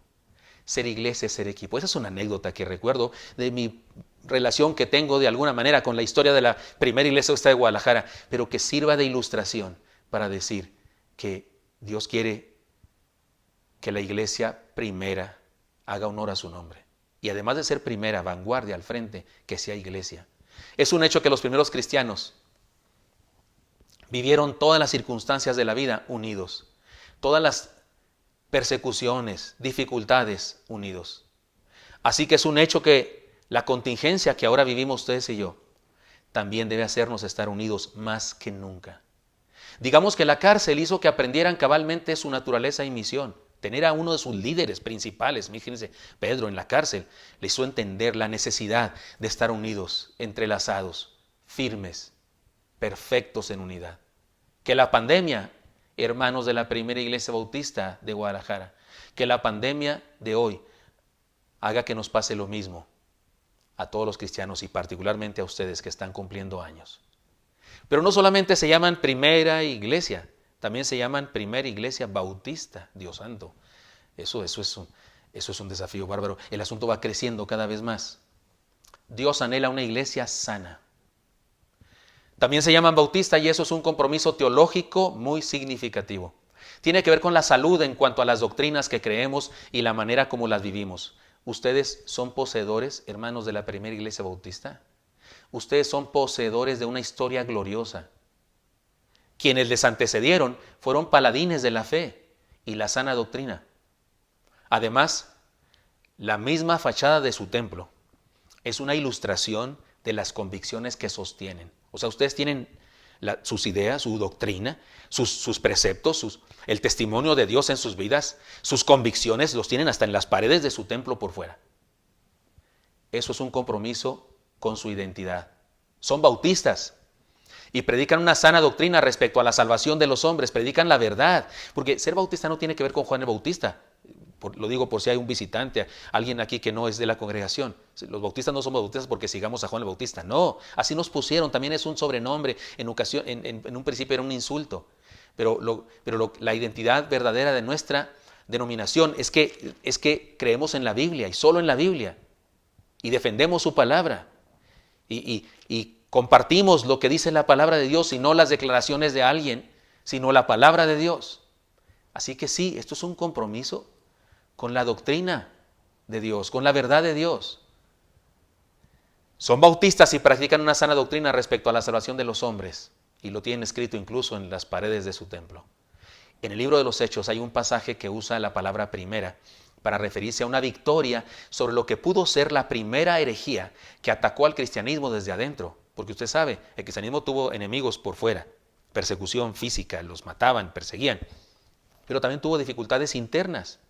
Ser iglesia es ser equipo. Esa es una anécdota que recuerdo de mi relación que tengo de alguna manera con la historia de la primera iglesia de Guadalajara, pero que sirva de ilustración para decir que Dios quiere que la iglesia primera haga honor a su nombre. Y además de ser primera, vanguardia al frente, que sea iglesia. Es un hecho que los primeros cristianos vivieron todas las circunstancias de la vida unidos. Todas las persecuciones, dificultades unidos. Así que es un hecho que la contingencia que ahora vivimos ustedes y yo también debe hacernos estar unidos más que nunca. Digamos que la cárcel hizo que aprendieran cabalmente su naturaleza y misión. Tener a uno de sus líderes principales, fíjense, Pedro en la cárcel, le hizo entender la necesidad de estar unidos, entrelazados, firmes, perfectos en unidad. Que la pandemia, hermanos de la primera iglesia bautista de Guadalajara, que la pandemia de hoy haga que nos pase lo mismo a todos los cristianos y particularmente a ustedes que están cumpliendo años. Pero no solamente se llaman primera iglesia, también se llaman primera iglesia bautista, Dios santo. Eso es un desafío bárbaro. El asunto va creciendo cada vez más. Dios anhela una iglesia sana. También se llaman bautista y eso es un compromiso teológico muy significativo. Tiene que ver con la salud en cuanto a las doctrinas que creemos y la manera como las vivimos. ¿Ustedes son poseedores, hermanos de la primera iglesia bautista? Ustedes son poseedores de una historia gloriosa. Quienes les antecedieron fueron paladines de la fe y la sana doctrina. Además, la misma fachada de su templo es una ilustración de las convicciones que sostienen. O sea, ustedes tienen sus ideas, su doctrina, sus preceptos, el testimonio de Dios en sus vidas, sus convicciones, los tienen hasta en las paredes de su templo por fuera. Eso es un compromiso con su identidad. Son bautistas y predican una sana doctrina respecto a la salvación de los hombres, predican la verdad, porque ser bautista no tiene que ver con Juan el Bautista. Lo digo por si hay un visitante, alguien aquí que no es de la congregación. Los bautistas no somos bautistas porque sigamos a Juan el Bautista. No, así nos pusieron. También es un sobrenombre. En un principio era un insulto. Pero la identidad verdadera de denominación es que creemos en la Biblia y solo en la Biblia y defendemos su palabra y compartimos lo que dice la palabra de Dios y no las declaraciones de alguien, sino la palabra de Dios. Así que sí, esto es un compromiso con la doctrina de Dios, con la verdad de Dios. Son bautistas y practican una sana doctrina respecto a la salvación de los hombres y lo tienen escrito incluso en las paredes de su templo. En el libro de los Hechos hay un pasaje que usa la palabra primera para referirse a una victoria sobre lo que pudo ser la primera herejía que atacó al cristianismo desde adentro. Porque usted sabe, el cristianismo tuvo enemigos por fuera, persecución física, los mataban, perseguían, pero también tuvo dificultades internas.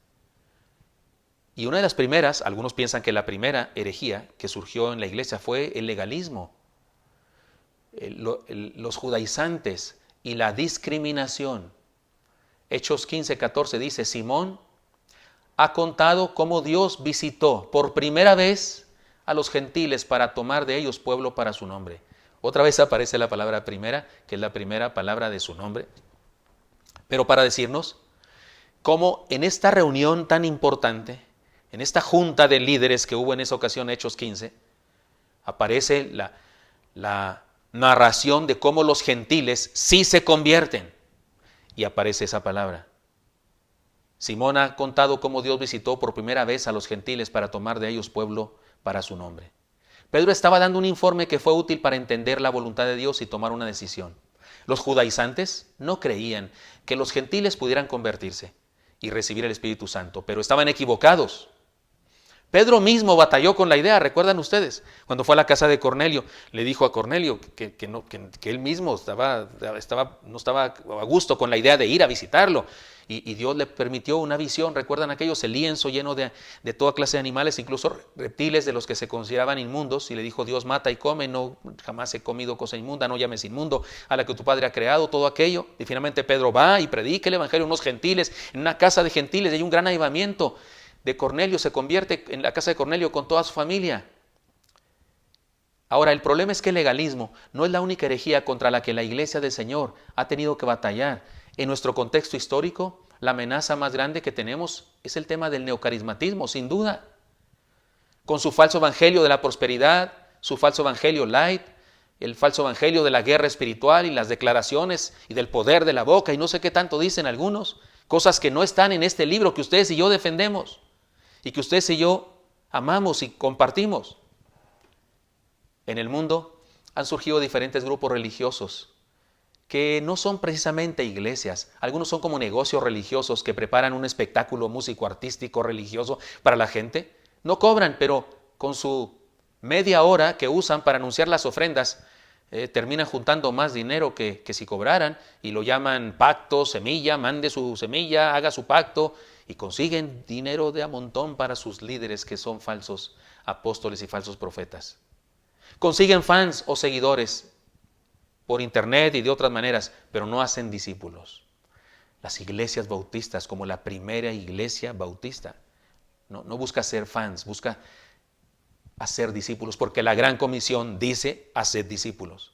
Y una de las primeras, algunos piensan que la primera herejía que surgió en la iglesia fue el legalismo, los judaizantes y la discriminación. Hechos 15:14 dice, Simón ha contado cómo Dios visitó por primera vez a los gentiles para tomar de ellos pueblo para su nombre. Otra vez aparece la palabra primera, que es la primera palabra de su nombre, pero para decirnos cómo en esta reunión tan importante, en esta junta de líderes que hubo en esa ocasión, Hechos 15, aparece la narración de cómo los gentiles sí se convierten. Y aparece esa palabra. Simón ha contado cómo Dios visitó por primera vez a los gentiles para tomar de ellos pueblo para su nombre. Pedro estaba dando un informe que fue útil para entender la voluntad de Dios y tomar una decisión. Los judaizantes no creían que los gentiles pudieran convertirse y recibir el Espíritu Santo, pero estaban equivocados. Pedro mismo batalló con la idea, ¿recuerdan ustedes? Cuando fue a la casa de Cornelio, le dijo a Cornelio que él mismo no estaba a gusto con la idea de ir a visitarlo. Y Dios le permitió una visión, ¿recuerdan aquellos? El lienzo lleno de toda clase de animales, incluso reptiles de los que se consideraban inmundos. Y le dijo, Dios mata y come, no jamás he comido cosa inmunda, no llames inmundo a la que tu padre ha creado, todo aquello. Y finalmente Pedro va y predica el evangelio a unos gentiles, en una casa de gentiles, y hay un gran avivamiento. De Cornelio se convierte en la casa de Cornelio con toda su familia. Ahora, el problema es que el legalismo no es la única herejía contra la que la iglesia del Señor ha tenido que batallar. En nuestro contexto histórico, la amenaza más grande que tenemos es el tema del neocarismatismo, sin duda. Con su falso evangelio de la prosperidad, su falso evangelio light, el falso evangelio de la guerra espiritual y las declaraciones y del poder de la boca y no sé qué tanto dicen algunos, cosas que no están en este libro que ustedes y yo defendemos y que ustedes y yo amamos y compartimos. En el mundo han surgido diferentes grupos religiosos que no son precisamente iglesias. Algunos son como negocios religiosos que preparan un espectáculo músico, artístico, religioso para la gente. No cobran, pero con su media hora que usan para anunciar las ofrendas, terminan juntando más dinero que si cobraran y lo llaman pacto, semilla, mande su semilla, haga su pacto y consiguen dinero de a montón para sus líderes que son falsos apóstoles y falsos profetas. Consiguen fans o seguidores por internet y de otras maneras, pero no hacen discípulos. Las iglesias bautistas, como la primera iglesia bautista, no busca ser fans, busca hacer discípulos, porque la gran comisión dice hacer discípulos.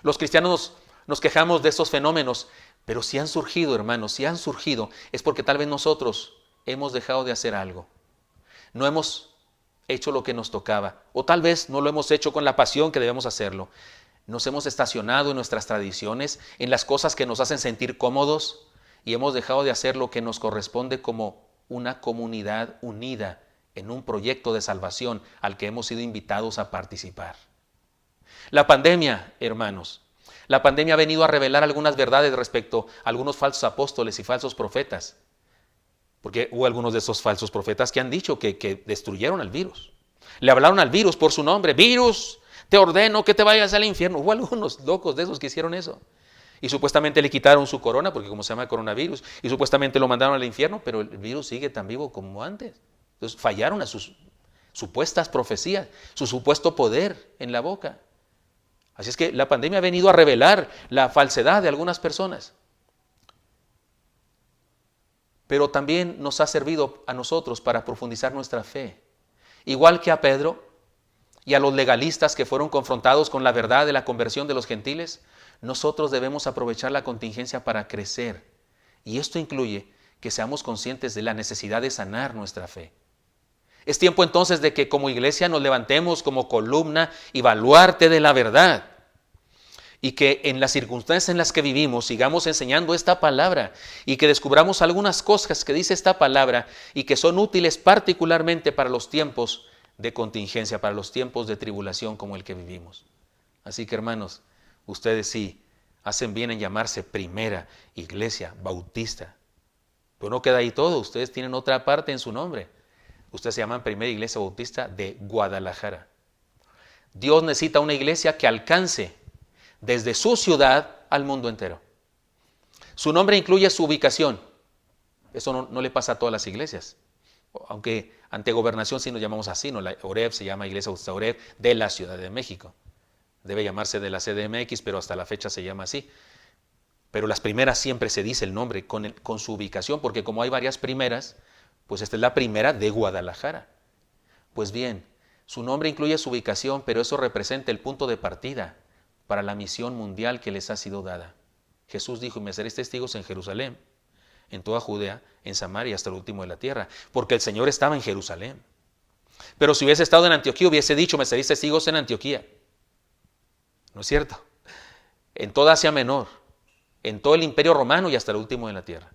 Los cristianos nos quejamos de estos fenómenos, pero si han surgido, hermanos, si han surgido, es porque tal vez nosotros hemos dejado de hacer algo. No hemos hecho lo que nos tocaba, o tal vez no lo hemos hecho con la pasión que debemos hacerlo. Nos hemos estacionado en nuestras tradiciones, en las cosas que nos hacen sentir cómodos, y hemos dejado de hacer lo que nos corresponde como una comunidad unida en un proyecto de salvación al que hemos sido invitados a participar. La pandemia, hermanos, la pandemia ha venido a revelar algunas verdades respecto a algunos falsos apóstoles y falsos profetas, porque hubo algunos de esos falsos profetas que han dicho que destruyeron al virus. Le hablaron al virus por su nombre, virus, te ordeno que te vayas al infierno. Hubo algunos locos de esos que hicieron eso. Y supuestamente le quitaron su corona, porque como se llama coronavirus, y supuestamente lo mandaron al infierno, pero el virus sigue tan vivo como antes. Entonces fallaron a sus supuestas profecías, su supuesto poder en la boca. Así es que la pandemia ha venido a revelar la falsedad de algunas personas. Pero también nos ha servido a nosotros para profundizar nuestra fe. Igual que a Pedro y a los legalistas que fueron confrontados con la verdad de la conversión de los gentiles, nosotros debemos aprovechar la contingencia para crecer. Y esto incluye que seamos conscientes de la necesidad de sanar nuestra fe. Es tiempo entonces de que como iglesia nos levantemos como columna y baluarte de la verdad. Y que en las circunstancias en las que vivimos sigamos enseñando esta palabra y que descubramos algunas cosas que dice esta palabra y que son útiles particularmente para los tiempos de contingencia, para los tiempos de tribulación como el que vivimos. Así que hermanos, ustedes sí hacen bien en llamarse Primera Iglesia Bautista. Pero no queda ahí todo, ustedes tienen otra parte en su nombre. Ustedes se llaman Primera Iglesia Bautista de Guadalajara. Dios necesita una iglesia que alcance desde su ciudad al mundo entero. Su nombre incluye su ubicación. Eso no le pasa a todas las iglesias. Aunque ante gobernación sí nos llamamos así, ¿no? La OREB se llama Iglesia Bautista OREB de la Ciudad de México. Debe llamarse de la CDMX, pero hasta la fecha se llama así. Pero las primeras siempre se dice el nombre con su ubicación, porque como hay varias primeras, pues esta es la primera de Guadalajara. Pues bien, su nombre incluye su ubicación, pero eso representa el punto de partida para la misión mundial que les ha sido dada. Jesús dijo, y me seréis testigos en Jerusalén, en toda Judea, en Samaria, hasta el último de la tierra, porque el Señor estaba en Jerusalén. Pero si hubiese estado en Antioquía, hubiese dicho, me seréis testigos en Antioquía. ¿No es cierto? En toda Asia Menor, en todo el Imperio Romano y hasta el último de la tierra.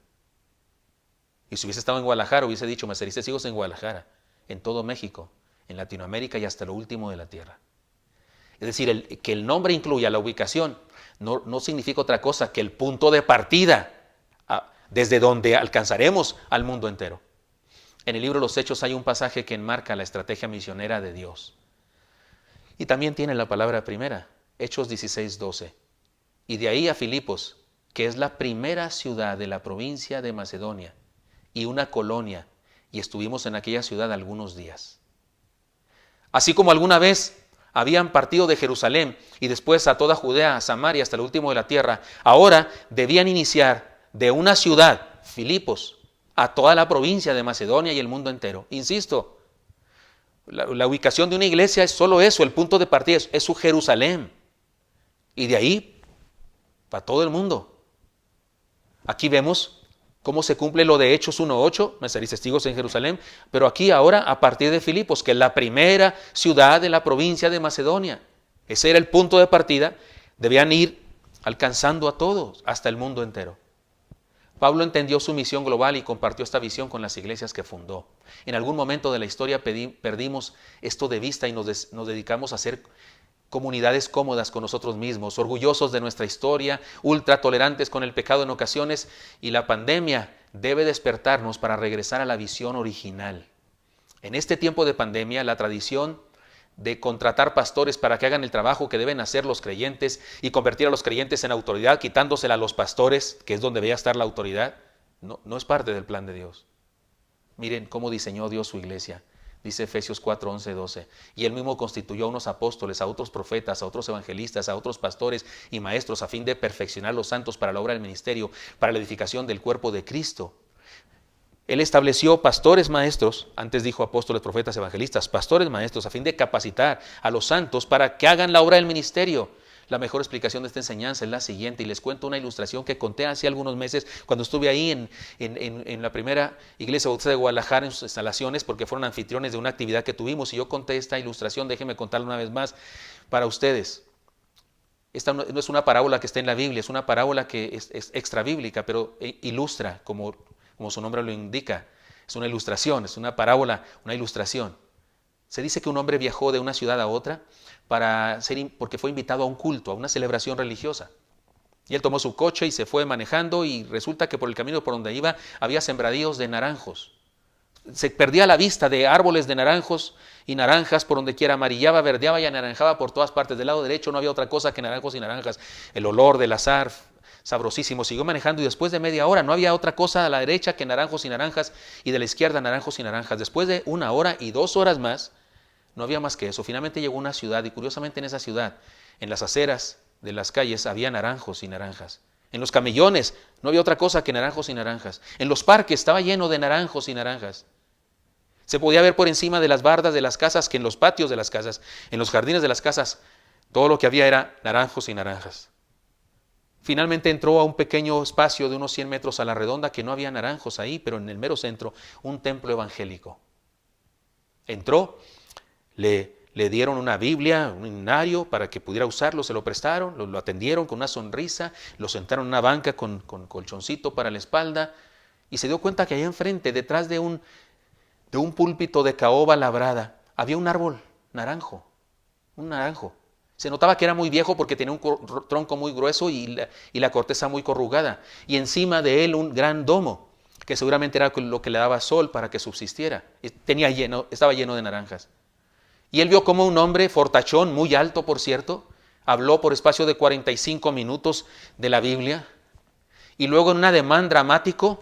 Y si hubiese estado en Guadalajara, hubiese dicho, me seréis testigos en Guadalajara, en todo México, en Latinoamérica y hasta lo último de la tierra. Es decir, que el nombre incluya la ubicación no significa otra cosa que el punto de partida desde donde alcanzaremos al mundo entero. En el libro de los Hechos hay un pasaje que enmarca la estrategia misionera de Dios. Y también tiene la palabra primera, Hechos 16:12. Y de ahí a Filipos, que es la primera ciudad de la provincia de Macedonia y una colonia, y estuvimos en aquella ciudad algunos días. Así como alguna vez habían partido de Jerusalén y después a toda Judea, a Samaria, hasta el último de la tierra, ahora debían iniciar de una ciudad, Filipos, a toda la provincia de Macedonia y el mundo entero. Insisto, la ubicación de una iglesia es solo eso, el punto de partida es su Jerusalén. Y de ahí, para todo el mundo. Aquí vemos cómo se cumple lo de Hechos 1:8, me seréis testigos en Jerusalén, pero aquí ahora a partir de Filipos, que es la primera ciudad de la provincia de Macedonia. Ese era el punto de partida, debían ir alcanzando a todos, hasta el mundo entero. Pablo entendió su misión global y compartió esta visión con las iglesias que fundó. En algún momento de la historia perdimos esto de vista y nos dedicamos a ser comunidades cómodas con nosotros mismos, orgullosos de nuestra historia, ultra tolerantes con el pecado en ocasiones, y la pandemia debe despertarnos para regresar a la visión original. En este tiempo de pandemia, la tradición de contratar pastores para que hagan el trabajo que deben hacer los creyentes y convertir a los creyentes en autoridad, quitándosela a los pastores, que es donde debía estar la autoridad, no es parte del plan de Dios. Miren cómo diseñó Dios su iglesia. Dice Efesios 4, 11, 12. Y él mismo constituyó a unos apóstoles, a otros profetas, a otros evangelistas, a otros pastores y maestros, a fin de perfeccionar los santos para la obra del ministerio, para la edificación del cuerpo de Cristo. Él estableció pastores maestros, antes dijo apóstoles, profetas, evangelistas, pastores maestros, a fin de capacitar a los santos para que hagan la obra del ministerio. La mejor explicación de esta enseñanza es la siguiente, y les cuento una ilustración que conté hace algunos meses cuando estuve ahí en la primera iglesia bautista de Guadalajara, en sus instalaciones, porque fueron anfitriones de una actividad que tuvimos, y yo conté esta ilustración. Déjenme contarla una vez más para ustedes. Esta no es una parábola que está en la Biblia, es una parábola que es extra bíblica, pero ilustra, como su nombre lo indica. Es una ilustración, es una parábola, una ilustración. Se dice que un hombre viajó de una ciudad a otra porque fue invitado a un culto, a una celebración religiosa. Y él tomó su coche y se fue manejando, y resulta que por el camino por donde iba había sembradíos de naranjos. Se perdía la vista de árboles de naranjos y naranjas por donde quiera, amarillaba, verdeaba y anaranjaba por todas partes. Del lado derecho no había otra cosa que naranjos y naranjas. El olor del azar, sabrosísimo. Siguió manejando y después de media hora no había otra cosa a la derecha que naranjos y naranjas, y de la izquierda naranjos y naranjas. Después de 1 hora y 2 horas más, no había más que eso. Finalmente llegó a una ciudad, y curiosamente en esa ciudad, en las aceras de las calles, había naranjos y naranjas. En los camellones no había otra cosa que naranjos y naranjas. En los parques estaba lleno de naranjos y naranjas. Se podía ver por encima de las bardas de las casas, que en los patios de las casas, en los jardines de las casas, todo lo que había era naranjos y naranjas. Finalmente entró a un pequeño espacio de unos 100 metros a la redonda, que no había naranjos ahí, pero en el mero centro, un templo evangélico. Entró, le dieron una Biblia, un himnario para que pudiera usarlo, se lo prestaron, lo atendieron con una sonrisa, lo sentaron en una banca con colchoncito para la espalda, y se dio cuenta que allá enfrente, detrás de un púlpito de caoba labrada, había un árbol naranjo, un naranjo. Se notaba que era muy viejo porque tenía un tronco muy grueso y la corteza muy corrugada. Y encima de él un gran domo, que seguramente era lo que le daba sol para que subsistiera. Estaba lleno de naranjas. Y él vio como un hombre fortachón, muy alto por cierto, habló por espacio de 45 minutos de la Biblia. Y luego en un ademán dramático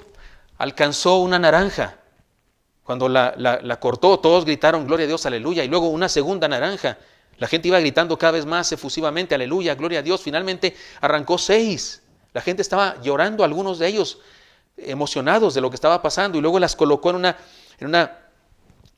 alcanzó una naranja. Cuando la cortó, todos gritaron gloria a Dios, aleluya. Y luego una segunda naranja. La gente iba gritando cada vez más efusivamente, aleluya, gloria a Dios. Finalmente arrancó 6. La gente estaba llorando, algunos de ellos emocionados de lo que estaba pasando. Y luego las colocó en una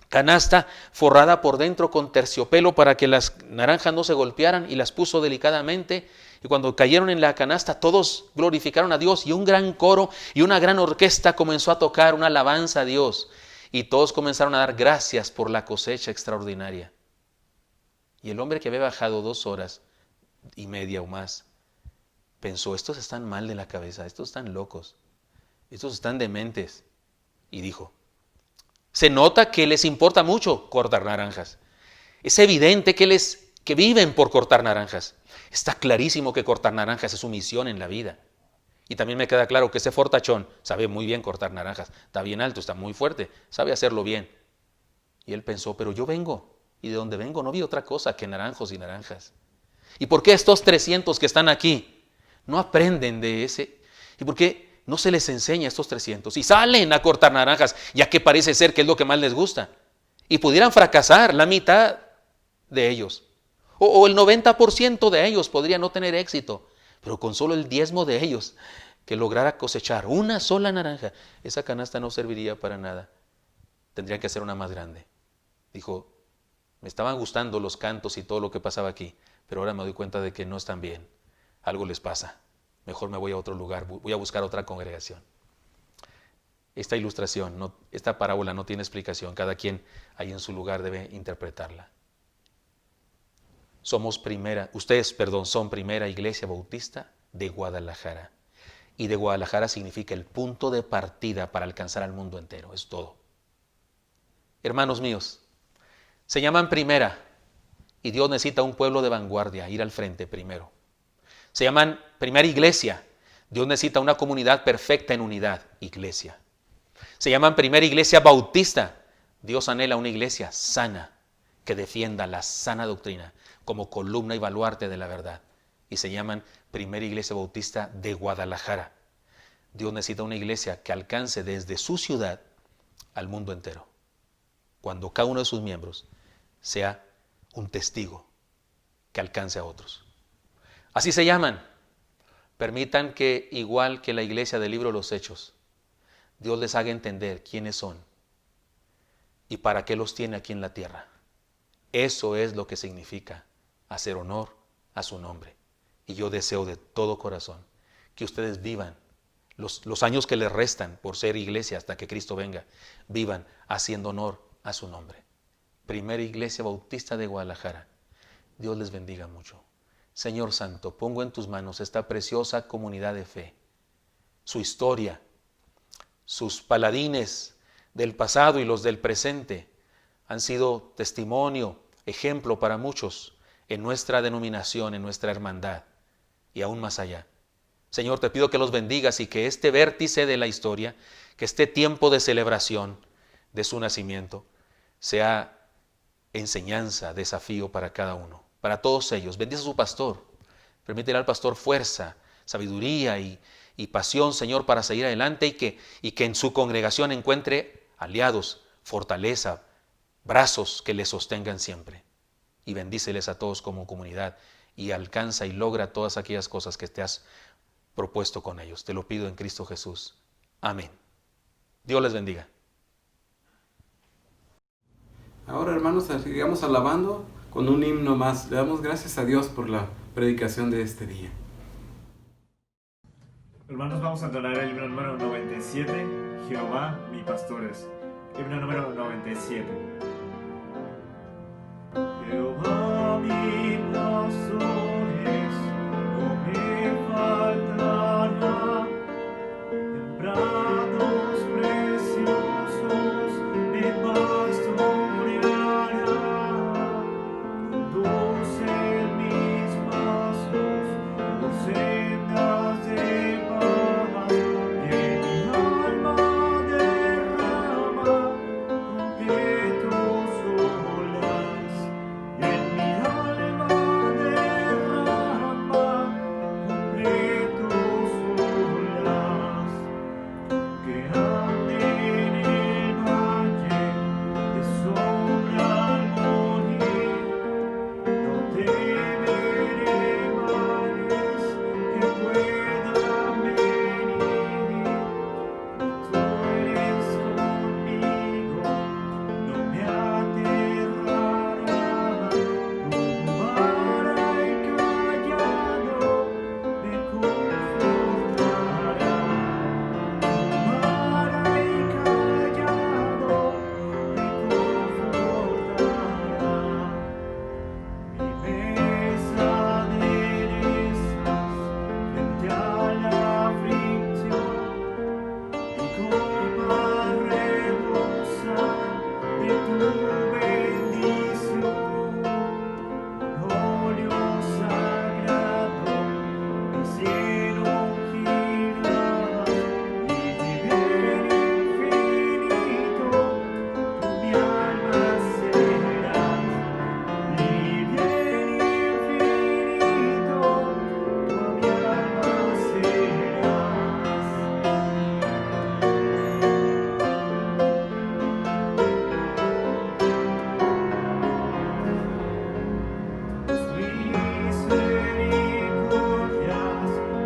canasta forrada por dentro con terciopelo para que las naranjas no se golpearan, y las puso delicadamente. Y cuando cayeron en la canasta, todos glorificaron a Dios, y un gran coro y una gran orquesta comenzó a tocar una alabanza a Dios. Y todos comenzaron a dar gracias por la cosecha extraordinaria. Y el hombre que había bajado 2 horas y media o más pensó: estos están mal de la cabeza, estos están locos, estos están dementes. Y dijo: se nota que les importa mucho cortar naranjas. Es evidente que viven por cortar naranjas. Está clarísimo que cortar naranjas es su misión en la vida. Y también me queda claro que ese fortachón sabe muy bien cortar naranjas. Está bien alto, está muy fuerte, sabe hacerlo bien. Y él pensó: pero yo vengo, y de donde vengo no vi otra cosa que naranjos y naranjas. ¿Y por qué estos 300 que están aquí no aprenden de ese? ¿Y por qué no se les enseña a estos 300? Y salen a cortar naranjas, ya que parece ser que es lo que más les gusta. Y pudieran fracasar la mitad de ellos. O el 90% de ellos podría no tener éxito. Pero con solo el 10% de ellos que lograra cosechar una sola naranja, esa canasta no serviría para nada. Tendría que hacer una más grande. Dijo: me estaban gustando los cantos y todo lo que pasaba aquí, pero ahora me doy cuenta de que no están bien. Algo les pasa. Mejor me voy a otro lugar, voy a buscar otra congregación. Esta ilustración, esta parábola no tiene explicación. Cada quien ahí en su lugar debe interpretarla. Ustedes son Primera Iglesia Bautista de Guadalajara. Y de Guadalajara significa el punto de partida para alcanzar al mundo entero. Es todo. Hermanos míos, se llaman Primera, y Dios necesita un pueblo de vanguardia, ir al frente primero. Se llaman Primera Iglesia. Dios necesita una comunidad perfecta en unidad, iglesia. Se llaman Primera Iglesia Bautista. Dios anhela una iglesia sana, que defienda la sana doctrina como columna y baluarte de la verdad. Y se llaman Primera Iglesia Bautista de Guadalajara. Dios necesita una iglesia que alcance desde su ciudad al mundo entero, cuando cada uno de sus miembros sea un testigo que alcance a otros. Así se llaman. Permitan que, igual que la iglesia del libro de los Hechos, Dios les haga entender quiénes son y para qué los tiene aquí en la tierra. Eso es lo que significa hacer honor a su nombre. Y yo deseo de todo corazón que ustedes vivan los años que les restan por ser iglesia hasta que Cristo venga, vivan haciendo honor a su nombre. Primera Iglesia Bautista de Guadalajara. Dios les bendiga mucho. Señor Santo, pongo en tus manos esta preciosa comunidad de fe, su historia, sus paladines del pasado y los del presente han sido testimonio, ejemplo para muchos en nuestra denominación, en nuestra hermandad y aún más allá. Señor, te pido que los bendigas y que este vértice de la historia, que este tiempo de celebración de su nacimiento, sea enseñanza, desafío para cada uno, para todos ellos. Bendice a su pastor, permítele al pastor fuerza, sabiduría y pasión, Señor, para seguir adelante y que en su congregación encuentre aliados, fortaleza, brazos que le sostengan siempre. Y bendíceles a todos como comunidad y alcanza y logra todas aquellas cosas que te has propuesto con ellos. Te lo pido en Cristo Jesús. Amén. Dios les bendiga. Ahora, hermanos, sigamos alabando con un himno más. Le damos gracias a Dios por la predicación de este día. Hermanos, vamos a entonar el himno número 97, Jehová mi pastor es. Himno número 97. Jehová mi pastor es, no me faltará. En prados preciosos me pastoreará. Conduce mis pasos por sendas de paz, y en mi alma derrama completos olas. Y en mi alma derrama completos olas. Que ande en el valle de sombra al morir, no temeré males que puedan venir. Tú eres conmigo, no me aterrará. Tu vara y callado me confortará. Tu vara y callado me confortará. Mi mesa aderezas frente a la aflicción, mi copa rebosa de tu bendición. Óleo sagrado me hicieron girar, y de bien infinito tú mi alma serás. Y bien infinito tú mi alma serás. Tus misericordias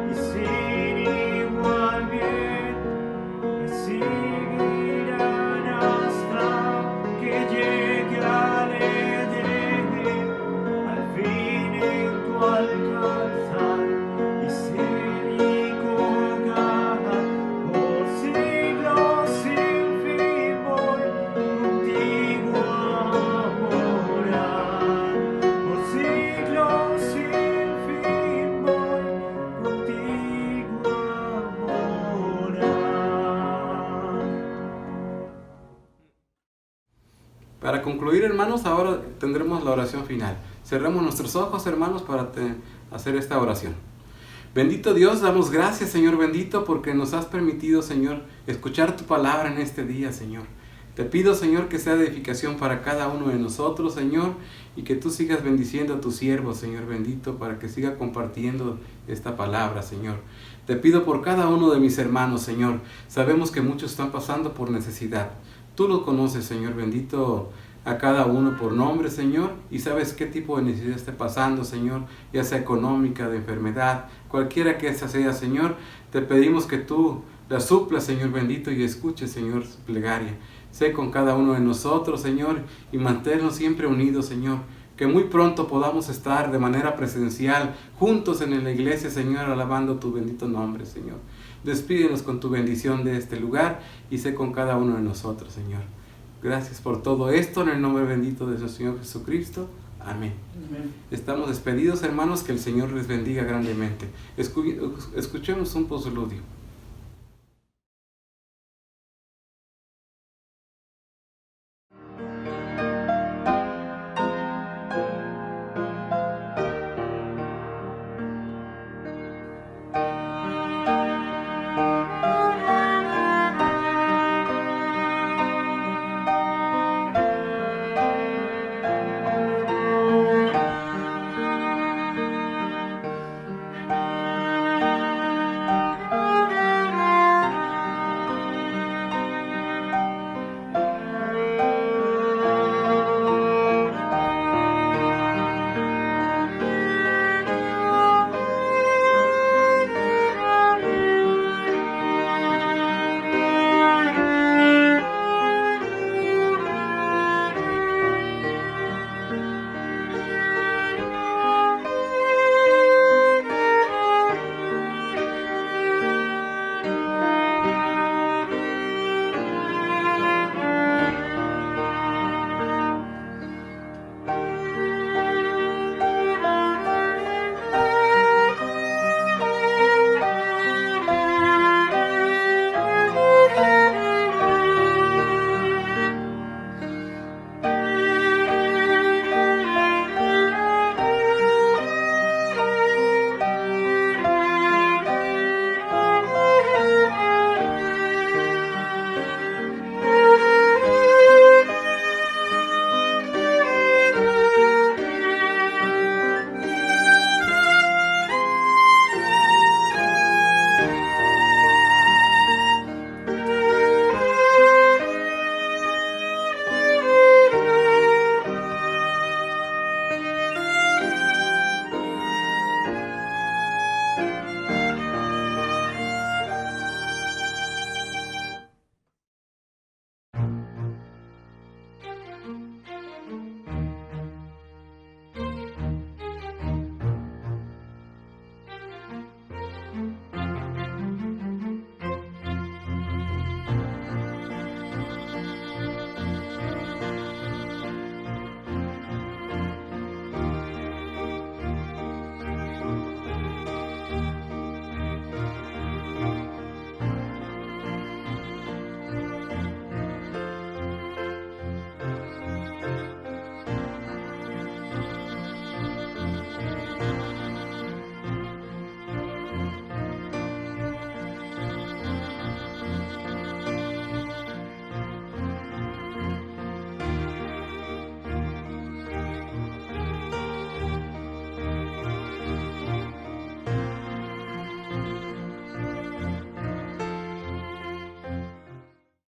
y sin igual bien me seguirán hasta que llegue al Edén. Al fin en tu alcázar misericordia, por siglos sin fin voy contigo a morar. Por siglos sin fin voy contigo a morar. Para concluir, hermanos, ahora tendremos la oración final. Cerremos nuestros ojos, hermanos, para hacer esta oración. Bendito Dios, damos gracias, Señor bendito, porque nos has permitido, Señor, escuchar tu palabra en este día, Señor. Te pido, Señor, que sea de edificación para cada uno de nosotros, Señor, y que tú sigas bendiciendo a tu siervo, Señor bendito, para que siga compartiendo esta palabra, Señor. Te pido por cada uno de mis hermanos, Señor. Sabemos que muchos están pasando por necesidad. Tú lo conoces, Señor bendito, a cada uno por nombre, Señor, y sabes qué tipo de necesidad esté pasando, Señor, ya sea económica, de enfermedad, cualquiera que esa sea, Señor. Te pedimos que tú la suplas, Señor bendito, y escuches, Señor, su plegaria. Sé con cada uno de nosotros, Señor, y manténnos siempre unidos, Señor. Que muy pronto podamos estar de manera presencial juntos en la iglesia, Señor, alabando tu bendito nombre, Señor. Despídenos con tu bendición de este lugar y sé con cada uno de nosotros, Señor. Gracias por todo esto en el nombre bendito de nuestro Señor Jesucristo. Amén. Amén. Estamos despedidos, hermanos, que el Señor les bendiga grandemente. Escuchemos un postludio.